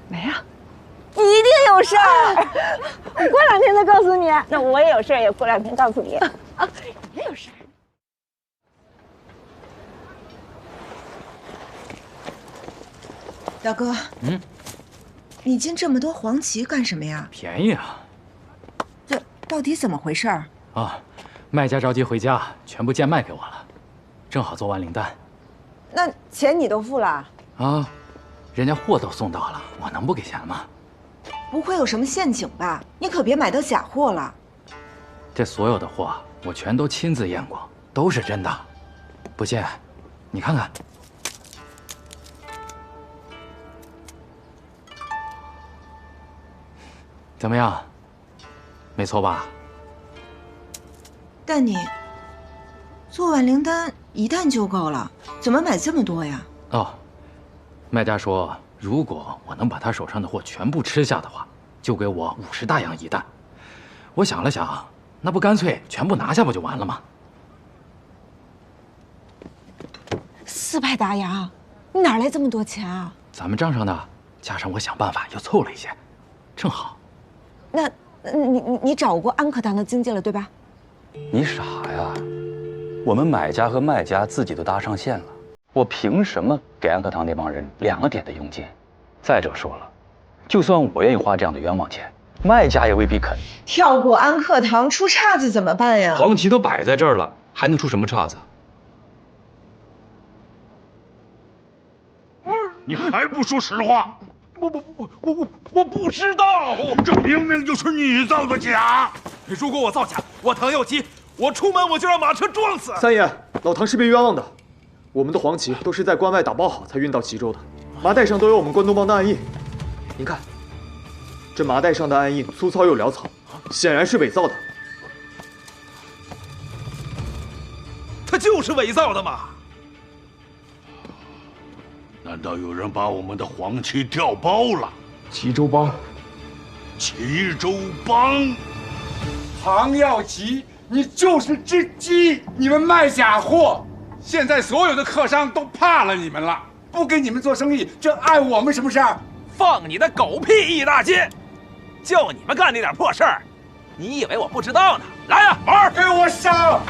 Speaker 2: 没啊。你一定有事儿。我过2天再告诉你。那我也有事儿，也过2天告诉你。啊，也有事儿。
Speaker 19: 大哥，你进这么多黄芪干什么呀？
Speaker 13: 便宜啊！
Speaker 19: 这到底怎么回事儿？
Speaker 13: 啊，卖家着急回家，全部贱卖给我了，正好做万灵丹。
Speaker 2: 那钱你都付了？
Speaker 13: 啊，人家货都送到了，我能不给钱吗？
Speaker 19: 不会有什么陷阱吧？你可别买到假货了。
Speaker 13: 这所有的货我全都亲自验过，都是真的。不信，你看看。怎么样？没错吧？
Speaker 19: 但你做万灵丹1担就够了，怎么买这么多呀？
Speaker 13: 哦，卖家说，如果我能把他手上的货全部吃下的话，就给我50大洋1担。我想了想，那不干脆全部拿下不就完了吗
Speaker 19: ？400大洋，你哪来这么多钱啊？
Speaker 13: 咱们账上的，加上我想办法又凑了一些，正好。
Speaker 19: 那你找过安可堂的经纪了，对吧？
Speaker 18: 你傻呀！我们买家和卖家自己都搭上线了，我凭什么给安可堂那帮人2个点的佣金？再者说了，就算我愿意花这样的冤枉钱，卖家也未必肯。
Speaker 19: 跳过安可堂出岔子怎么办呀？
Speaker 10: 黄芪都摆在这儿了，还能出什么岔子？
Speaker 20: 你还不说实话？我不知道，这明明就是你造的假。
Speaker 7: 如果我造假，我唐有基，我出门我就让马车撞死。
Speaker 1: 三爷，老唐是被冤枉的。我们的黄芪都是在关外打包好才运到齐州的，麻袋上都有我们关东帮的暗印。您看，这麻袋上的暗印粗糙又潦草，显然是伪造的。
Speaker 7: 它就是伪造的嘛！
Speaker 20: 难道有人把我们的黄芪调包了？
Speaker 12: 齐州帮，
Speaker 20: 齐州帮，
Speaker 21: 唐耀吉，你就是只鸡！你们卖假货，现在所有的客商都怕了你们了，不跟你们做生意，这碍我们什么事儿？
Speaker 7: 放你的狗屁一大街！就你们干那点破事儿，你以为我不知道呢？来呀，玩儿！
Speaker 21: 给我上！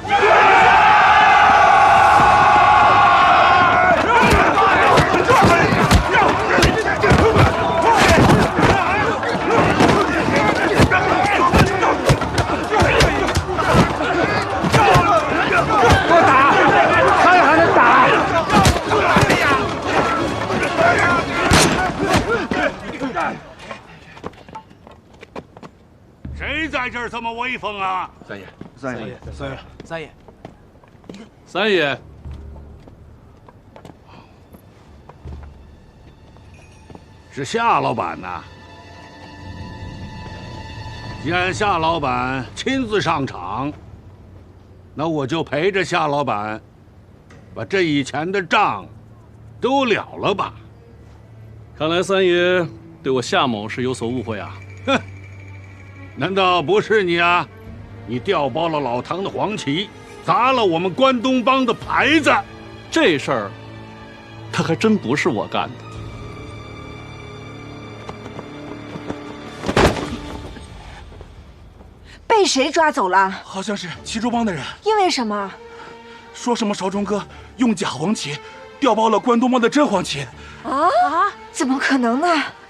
Speaker 20: 谁在这儿这么威风啊？
Speaker 12: 三爷，
Speaker 11: 三爷，
Speaker 20: 是夏老板呐。既然夏老板亲自上场，那我就陪着夏老板，把这以前的账都了了吧。
Speaker 11: 看来三爷对我夏某是有所误会啊。
Speaker 20: 哼，难道不是你啊？你调包了老唐的黄芪，砸了我们关东帮的牌子。
Speaker 11: 这事儿，他还真不是我干的。
Speaker 19: 被谁抓走了？
Speaker 21: 好像是齐州帮的人。
Speaker 19: 因为什么？
Speaker 21: 说什么少忠哥用假黄芪调包了关东帮的真黄芪。
Speaker 19: 啊？怎么可能呢？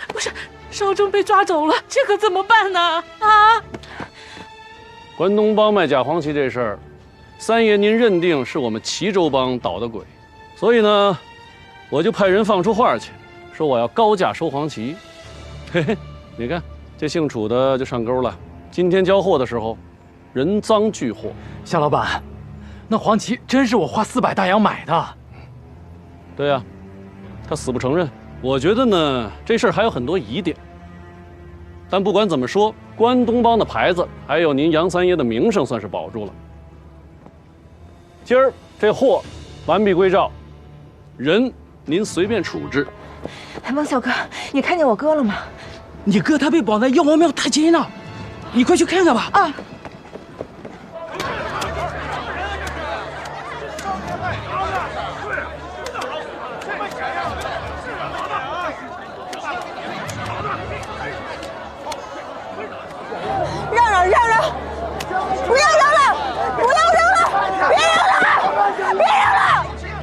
Speaker 3: 不是，少忠被抓走了，这可怎么办呢？啊！
Speaker 11: 关东帮卖假黄芪这事儿，三爷您认定是我们齐州帮捣的鬼，所以呢，我就派人放出话去，说我要高价收黄芪。嘿嘿，你看这姓楚的就上钩了。今天交货的时候，人赃俱获。
Speaker 13: 夏老板，那黄芪真是我花400大洋买的。
Speaker 11: 对呀，他死不承认。我觉得呢，这事儿还有很多疑点。但不管怎么说，关东帮的牌子还有您杨三爷的名声算是保住了。今儿这货完璧归赵，人您随便处置。
Speaker 19: 王小哥，你看见我哥了吗？
Speaker 3: 你哥他被绑在药王庙太监了，你快去看看吧。
Speaker 19: 啊！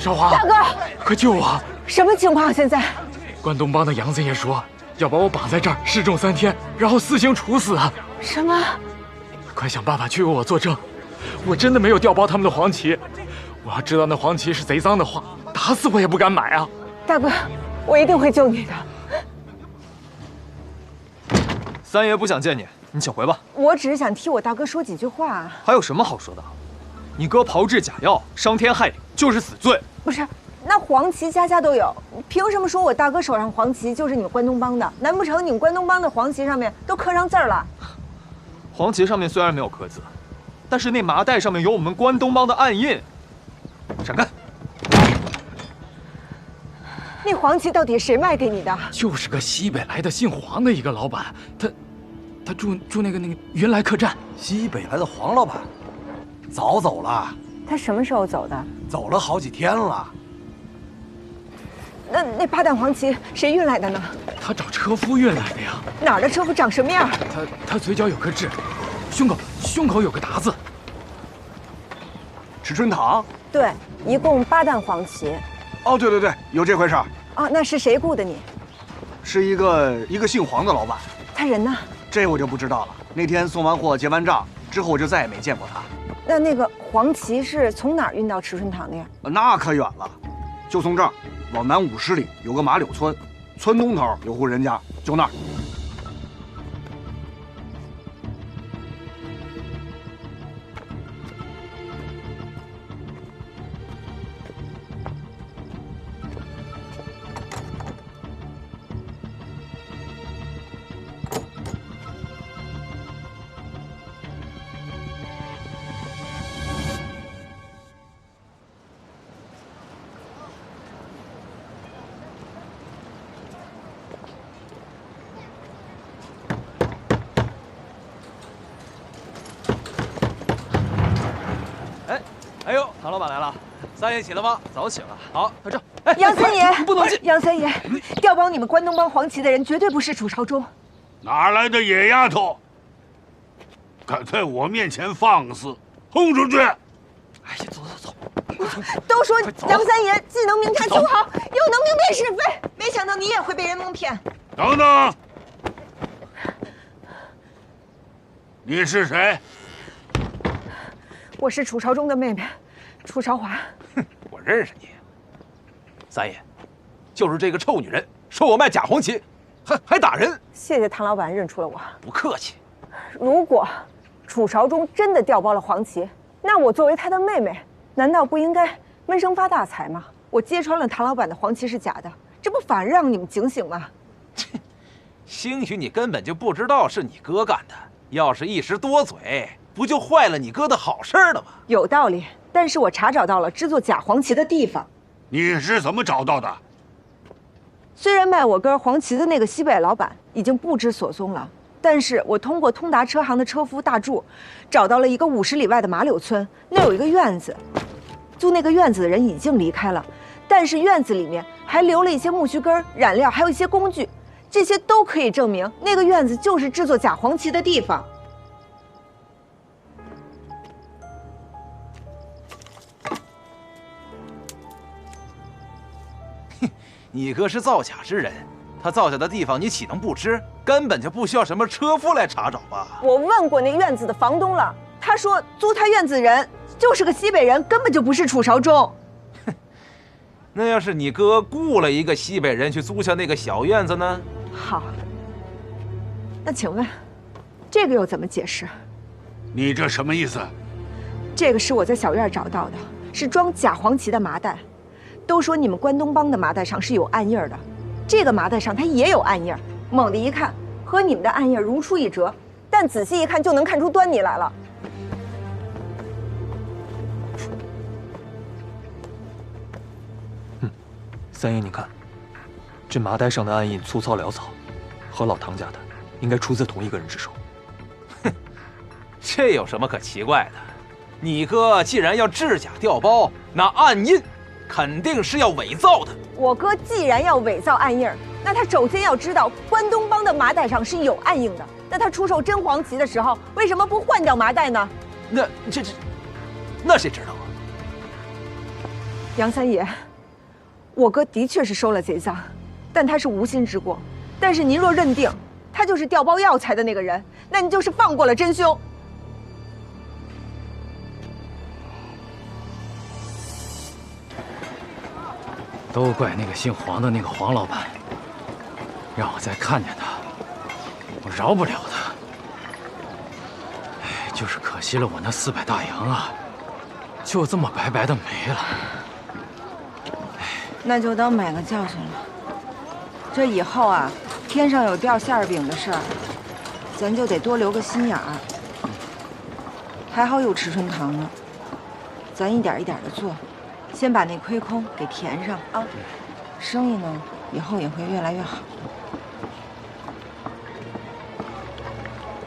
Speaker 13: 少华，
Speaker 2: 大哥，
Speaker 13: 快救我！
Speaker 2: 什么情况？现在？
Speaker 13: 关东帮的杨森爷说要把我绑在这儿示众3天，然后私刑处死。
Speaker 2: 什么？
Speaker 13: 快想办法去为我作证！我真的没有调包他们的黄旗。我要知道那黄旗是贼赃的话，打死我也不敢买啊！
Speaker 2: 大哥，我一定会救你的。
Speaker 1: 三爷不想见你，你请回吧。
Speaker 2: 我只是想替我大哥说几句话。
Speaker 1: 还有什么好说的？你哥炮制假药，伤天害理，就是死罪。
Speaker 2: 不是，那黄旗家家都有，凭什么说我大哥手上黄旗就是你们关东帮的？难不成你们关东帮的黄旗上面都刻上字儿了？
Speaker 1: 黄旗上面虽然没有刻字，但是那麻袋上面有我们关东帮的暗印。闪开！
Speaker 2: 那黄旗到底谁卖给你的？
Speaker 13: 就是个西北来的姓黄的一个老板，他住那个云来客栈。
Speaker 8: 西北来的黄老板，早走了。
Speaker 2: 他什么时候走的？
Speaker 8: 走了好几天了。
Speaker 2: 那8担黄旗谁运来的呢？
Speaker 13: 他找车夫运来的呀。
Speaker 2: 哪儿的车夫长什么样？
Speaker 13: 他嘴角有颗痣，胸口有个达字。
Speaker 8: 池春堂。
Speaker 2: 对，一共8担黄旗。
Speaker 8: 哦，对，有这回事儿。
Speaker 2: 哦，那是谁雇的你？
Speaker 8: 是一个姓黄的老板。
Speaker 2: 他人呢？
Speaker 8: 这我就不知道了。那天送完货结完账之后，我就再也没见过他。
Speaker 2: 那个黄旗是从哪儿运到池春堂的呀？
Speaker 8: 那可远了，就从这儿往南50里有个马柳村，村东头有户人家，就那儿。
Speaker 7: 哎呦，唐老板来了，三爷起了吗？
Speaker 1: 早起了。
Speaker 7: 好，这
Speaker 2: 杨三爷，
Speaker 7: 不能进。
Speaker 2: 杨三爷，调包你们关东帮黄旗的人绝对不是楚朝忠。
Speaker 20: 哪来的野丫头，敢在我面前放肆，轰出去！哎
Speaker 7: 呀，走。
Speaker 2: 都说杨三爷既能明察秋毫，又能明辨是非，没想到你也会被人蒙骗。
Speaker 20: 等等，你是谁？
Speaker 2: 我是楚朝忠的妹妹，楚朝华。
Speaker 7: 哼，我认识你。三爷，就是这个臭女人，说我卖假黄旗，还打人。
Speaker 2: 谢谢唐老板认出了我。
Speaker 7: 不客气。
Speaker 2: 如果楚朝忠真的调包了黄旗，那我作为他的妹妹，难道不应该闷声发大财吗？我揭穿了唐老板的黄旗是假的，这不反而让你们警醒吗？
Speaker 7: 兴许你根本就不知道是你哥干的，要是一时多嘴，不就坏了你哥的好事了吗？
Speaker 2: 有道理，但是我查找到了制作假黄旗的地方。
Speaker 20: 你是怎么找到的？
Speaker 2: 虽然卖我哥黄旗的那个西北老板已经不知所踪了，但是我通过通达车行的车夫大柱，找到了一个50里外的马柳村，那有一个院子，租那个院子的人已经离开了，但是院子里面还留了一些木须根、染料，还有一些工具，这些都可以证明那个院子就是制作假黄旗的地方。
Speaker 7: 你哥是造假之人，他造假的地方你岂能不知？根本就不需要什么车夫来查找吧？
Speaker 2: 我问过那院子的房东了，他说租他院子人就是个西北人，根本就不是楚朝忠。
Speaker 7: 那要是你哥雇了一个西北人去租下那个小院子呢？
Speaker 2: 好，那请问，这个又怎么解释？
Speaker 20: 你这什么意思？
Speaker 2: 这个是我在小院找到的，是装假黄旗的麻袋。都说你们关东帮的麻袋上是有暗印的，这个麻袋上它也有暗印，猛地一看和你们的暗印如出一辙，但仔细一看就能看出端倪来了。
Speaker 1: 三爷，你看，这麻袋上的暗印粗糙潦草，和老唐家的应该出自同一个人之手。
Speaker 7: 哼，这有什么可奇怪的？你哥既然要制假调包，那暗印肯定是要伪造的。
Speaker 2: 我哥既然要伪造暗印，那他首先要知道关东帮的麻袋上是有暗印的。那他出售真黄旗的时候，为什么不换掉麻袋呢？
Speaker 7: 那谁知道啊？
Speaker 2: 杨三爷，我哥的确是收了贼赃，但他是无心之过。但是您若认定他就是调包药材的那个人，那您就是放过了真凶。
Speaker 13: 都怪那个姓黄的那个黄老板，让我再看见他，我饶不了他。哎，就是可惜了我那400大洋啊，就这么白白的没了。
Speaker 19: 那就当买个教训了。这以后啊，天上有掉馅饼的事儿，咱就得多留个心眼儿。还好有迟春堂呢，咱一点一点的做，先把那亏空给填上啊。生意呢，以后也会越来越好。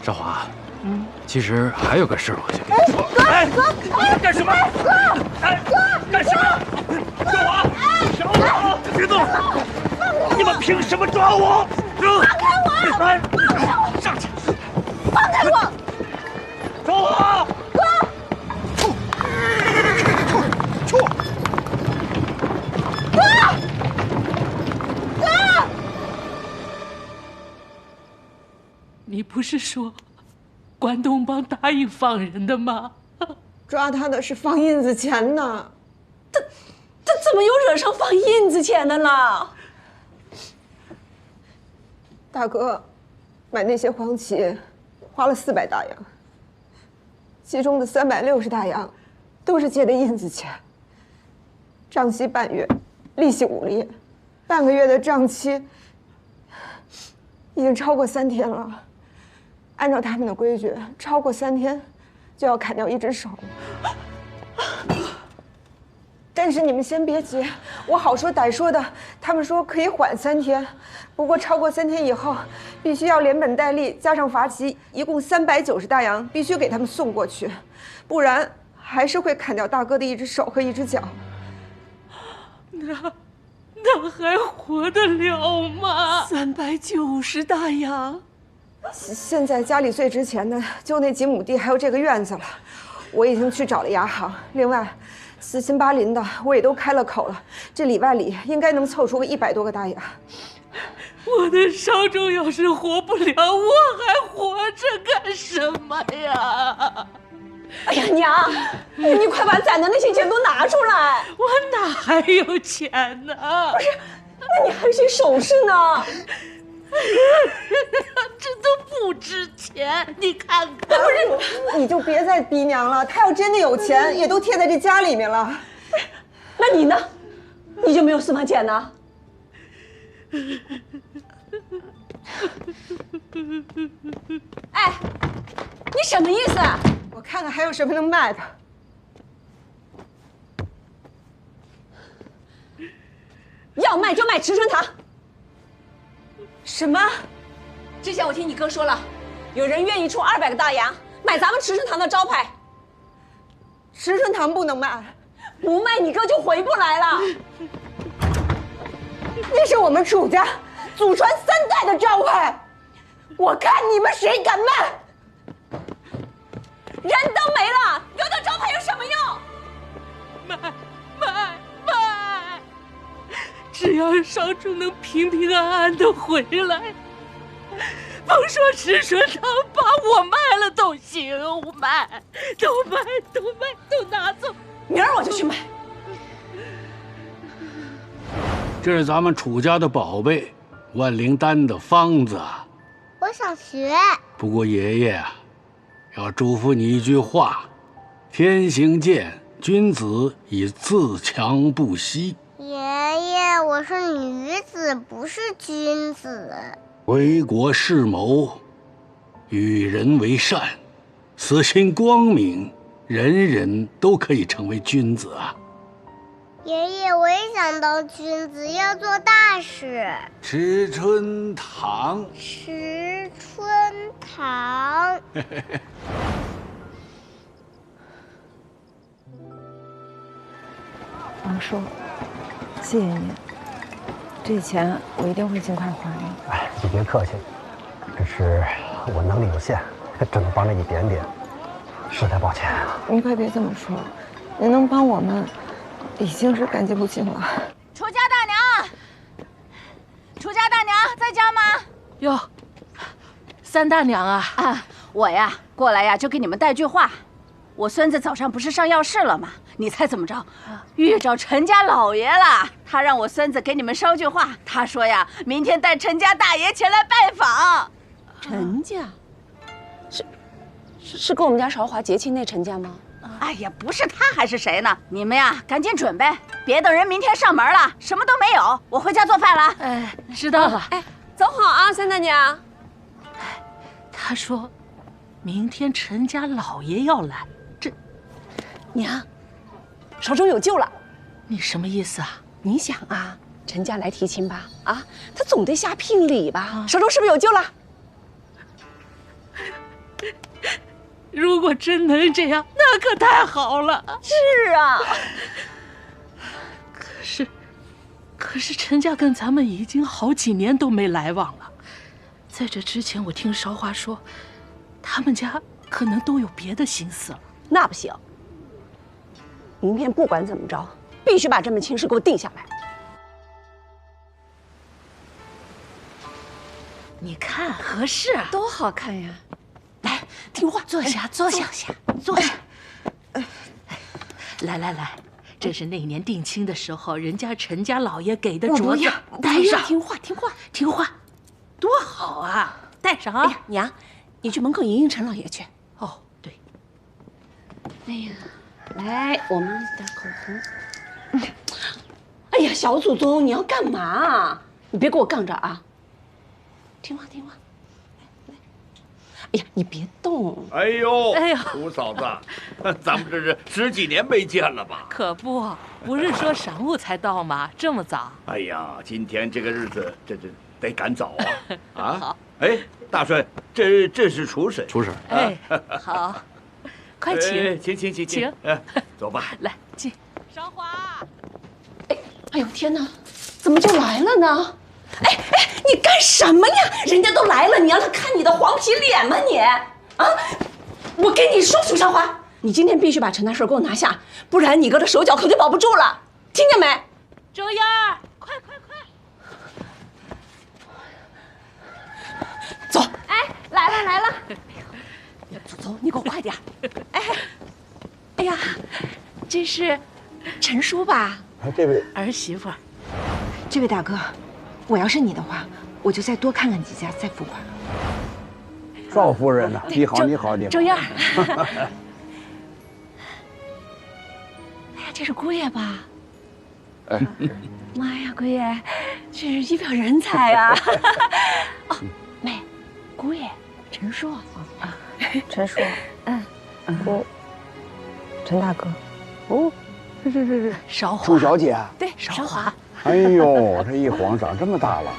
Speaker 13: 少华，其实还有个事儿，我想跟你说。
Speaker 3: 哎，哥，
Speaker 13: 干什么？
Speaker 3: 哥，
Speaker 13: 干什么？
Speaker 3: 少华，
Speaker 13: 少华，别动！你们凭什么抓我？
Speaker 3: 放开我！
Speaker 13: 来，上去！
Speaker 3: 放开我！
Speaker 13: 少华，
Speaker 3: 哥，
Speaker 8: 出！
Speaker 3: 哥，哥，
Speaker 17: 你不是说关东帮答应放人的吗？
Speaker 2: 抓他的是放印子钱呢。
Speaker 17: 他怎么又惹上放印子钱的了？
Speaker 2: 大哥，买那些黄旗花了400大洋，其中的360大洋都是借的印子钱。账息半月，利息5厘，半个月的账期已经超过3天了。按照他们的规矩，超过3天就要砍掉1只手。但是你们先别急，我好说歹说的，他们说可以缓3天，不过超过3天以后，必须要连本带利加上罚期，一共390大洋，必须给他们送过去，不然还是会砍掉大哥的1只手和1只脚。
Speaker 17: 那还活得了吗？390大洋。
Speaker 2: 现在家里最值钱的就那几亩地，还有这个院子了。我已经去找了牙行，另外4亲8邻的我也都开了口了，这里外里应该能凑出个100多个大洋。
Speaker 17: 我的少主要是活不了，我还活着干什么呀？
Speaker 2: 哎呀，娘，你快把攒的那些钱都拿出来！
Speaker 17: 我哪还有钱呢？
Speaker 2: 不是，那你还有些首饰呢？
Speaker 17: 这都不值钱，你看看。
Speaker 2: 不是，你就别再逼娘了。她要真的有钱，也都贴在这家里面了。
Speaker 17: 那你呢？你就没有私房钱呢？
Speaker 2: 哎，你什么意思？我看看还有什么能卖的。
Speaker 17: 要卖就卖迟春堂。
Speaker 2: 什么？
Speaker 17: 之前我听你哥说了，有人愿意出200个大洋买咱们迟春堂的招牌。
Speaker 2: 迟春堂不能卖，
Speaker 17: 不卖你哥就回不来了。
Speaker 2: 那是我们楚家祖传3代的招牌，我看你们谁敢卖！
Speaker 17: 人都没了，留的招牌有什么用？卖！只要少主能平平安安的回来，甭说迟春堂，把我卖了都行，卖，都拿走，明儿我就去卖。
Speaker 20: 这是咱们楚家的宝贝，万灵丹的方子。
Speaker 3: 我想学。
Speaker 20: 不过爷爷啊，要嘱咐你一句话：天行健，君子以自强不息。
Speaker 3: 爷爷，我是女子，不是君子。
Speaker 20: 为国事谋，与人为善，此心光明，人人都可以成为君子啊。
Speaker 3: 爷爷，我也想当君子，要做大事。
Speaker 20: 迟春堂，
Speaker 3: 迟春堂。
Speaker 2: 王叔，谢谢您，这钱我一定会尽快还你。
Speaker 22: 哎，你别客气，只是我能力有限，只能帮着一点点，实在抱歉啊。
Speaker 2: 您快别这么说，您能帮我们，已经是干净不净了。
Speaker 3: 楚家大娘，楚家大娘在家吗？
Speaker 17: 哟，三大娘啊！
Speaker 3: 啊，我呀过来呀就给你们带句话。我孙子早上不是上药室了吗？你猜怎么着？遇着陈家老爷了。他让我孙子给你们捎句话。他说呀，明天带陈家大爷前来拜访。
Speaker 17: 陈家，是跟我们家韶华结亲那陈家吗？
Speaker 3: 哎呀，不是他还是谁呢？你们呀赶紧准备，别等人明天上门了，什么都没有。我回家做饭了。
Speaker 17: 哎，知道了。
Speaker 2: 哎，走好啊，三大娘。
Speaker 17: 他说，明天陈家老爷要来。
Speaker 2: 娘，韶中有救了。
Speaker 17: 你什么意思啊？
Speaker 2: 你想啊，陈家来提亲吧，啊，他总得下聘礼吧？韶中是不是有救了？
Speaker 17: 如果真能这样，那可太好了。
Speaker 2: 是啊。
Speaker 17: 可是陈家跟咱们已经好几年都没来往了。在这之前，我听韶华说，他们家可能都有别的心思了。
Speaker 2: 那不行。明天不管怎么着，必须把这门亲事给我定下来。
Speaker 17: 你看合适啊？
Speaker 2: 多好看呀！
Speaker 17: 来，听话，坐下，坐下，坐下。来，这是那年定亲的时候，人家陈家老爷给的镯子，戴上。听话，多好啊！戴上啊！
Speaker 2: 哎呀，娘，你去门口迎陈老爷去。
Speaker 17: 哦，对。
Speaker 2: 哎呀。来，我们的口红。哎呀，小祖宗，你要干嘛？你别给我杠着啊！听话。来。哎呀，你别动。
Speaker 20: 哎呦，楚嫂子，咱们这是10几年没见了吧？
Speaker 17: 可不是说晌午才到吗？这么早？
Speaker 20: 哎呀，今天这个日子，这得赶早啊！啊，好。哎，大顺，这是厨婶。
Speaker 11: 厨婶。
Speaker 17: 哎，好。快请，
Speaker 20: 请，走吧。
Speaker 17: 来，进。韶华，
Speaker 2: 哎呦天哪，怎么就来了呢？哎，你干什么呀？人家都来了，你让他看你的黄皮脸吗你？啊！我跟你说，楚韶华，你今天必须把陈大顺给我拿下，不然你哥的手脚可就保不住了，听见没？
Speaker 17: 周燕儿，快！
Speaker 2: 走。哎，来了。走，你给我快点！哎呀，这是陈叔吧？
Speaker 21: 这位
Speaker 17: 儿媳妇。
Speaker 19: 这位大哥，我要是你的话，我就再多看看几家，再付款。
Speaker 21: 邵夫人呢？你好。
Speaker 2: 周燕儿。哎呀，这是姑爷吧？
Speaker 21: 哎，
Speaker 2: 妈呀，姑爷，这是一表人才啊！哦，妹，姑爷，陈叔啊。
Speaker 6: 陈叔，陈大哥，
Speaker 21: 是，
Speaker 17: 韶华，
Speaker 21: 楚小姐，
Speaker 2: 对，韶华。
Speaker 21: 哎呦，这一晃长这么大了。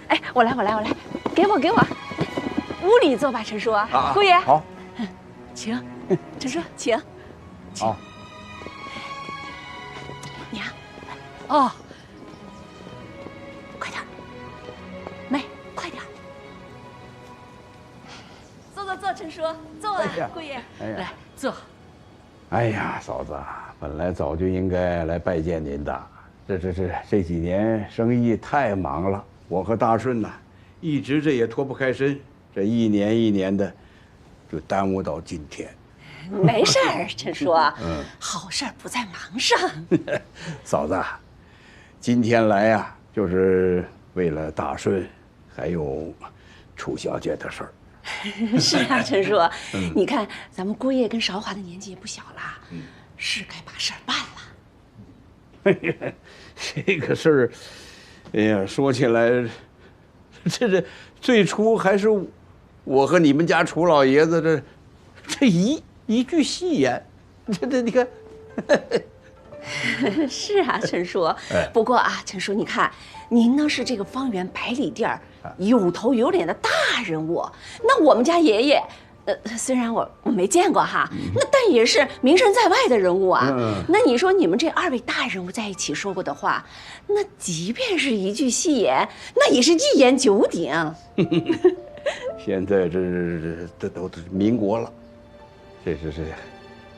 Speaker 2: 哎，我来，给我，屋里坐吧，陈叔。姑爷，
Speaker 21: 好，
Speaker 17: 请，
Speaker 2: 陈叔，请。
Speaker 21: 好。
Speaker 2: 娘，
Speaker 17: 哦。
Speaker 2: 妹，快点！坐，陈叔，坐啊，姑爷。
Speaker 17: 来坐。
Speaker 21: 哎呀，嫂子，本来早就应该来拜见您的，这几年生意太忙了，我和大顺呐，一直这也脱不开身，这一年一年的，就耽误到今天。
Speaker 2: 没事儿，陈叔，好事不在忙上。
Speaker 21: 嫂子，今天来呀，就是为了大顺。还有楚小姐的事儿。
Speaker 2: 是啊，陈叔，你看咱们姑爷跟韶华的年纪也不小了，是该把事儿办了。
Speaker 21: 哎呀，这个事儿，哎呀，说起来，这最初还是我和你们家楚老爷子这一句戏言，这你看。
Speaker 2: 是啊，陈叔。不过啊，陈叔，你看，您呢是这个方圆百里地儿有头有脸的大人物，那我们家爷爷，虽然我没见过哈，那但也是名声在外的人物啊。那你说你们这2位大人物在一起说过的话，那即便是一句戏言，那也是一言九鼎。
Speaker 21: 现在这都是民国了，是，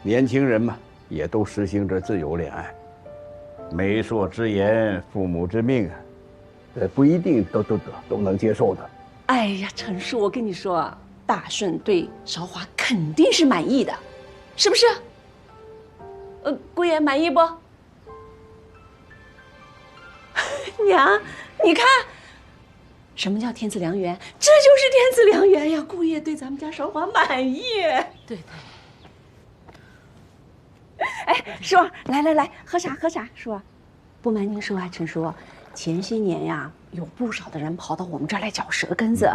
Speaker 21: 年轻人嘛，也都实行着自由恋爱。媒妁之言，父母之命啊，不一定都能接受的。
Speaker 17: 哎呀，陈叔，我跟你说，大顺对韶华肯定是满意的，是不是？姑爷满意不？娘，你看，什么叫天赐良缘？这就是天赐良缘呀！姑爷对咱们家韶华满意。对。哎，叔，来，喝茶。叔，不瞒您说啊，陈叔，前些年呀，有不少的人跑到我们这儿来嚼舌根子，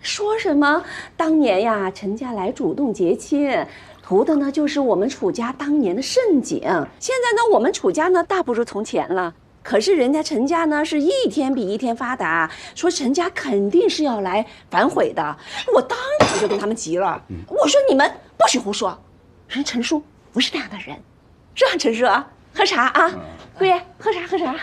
Speaker 17: 说什么当年呀，陈家来主动结亲，图的呢就是我们楚家当年的盛景。现在呢，我们楚家呢大不如从前了。可是人家陈家呢是一天比一天发达，说陈家肯定是要来反悔的。我当场就跟他们急了，我说你们不许胡说，人陈叔不是那样的人，是吧？陈叔啊，喝茶啊，姑爷喝茶。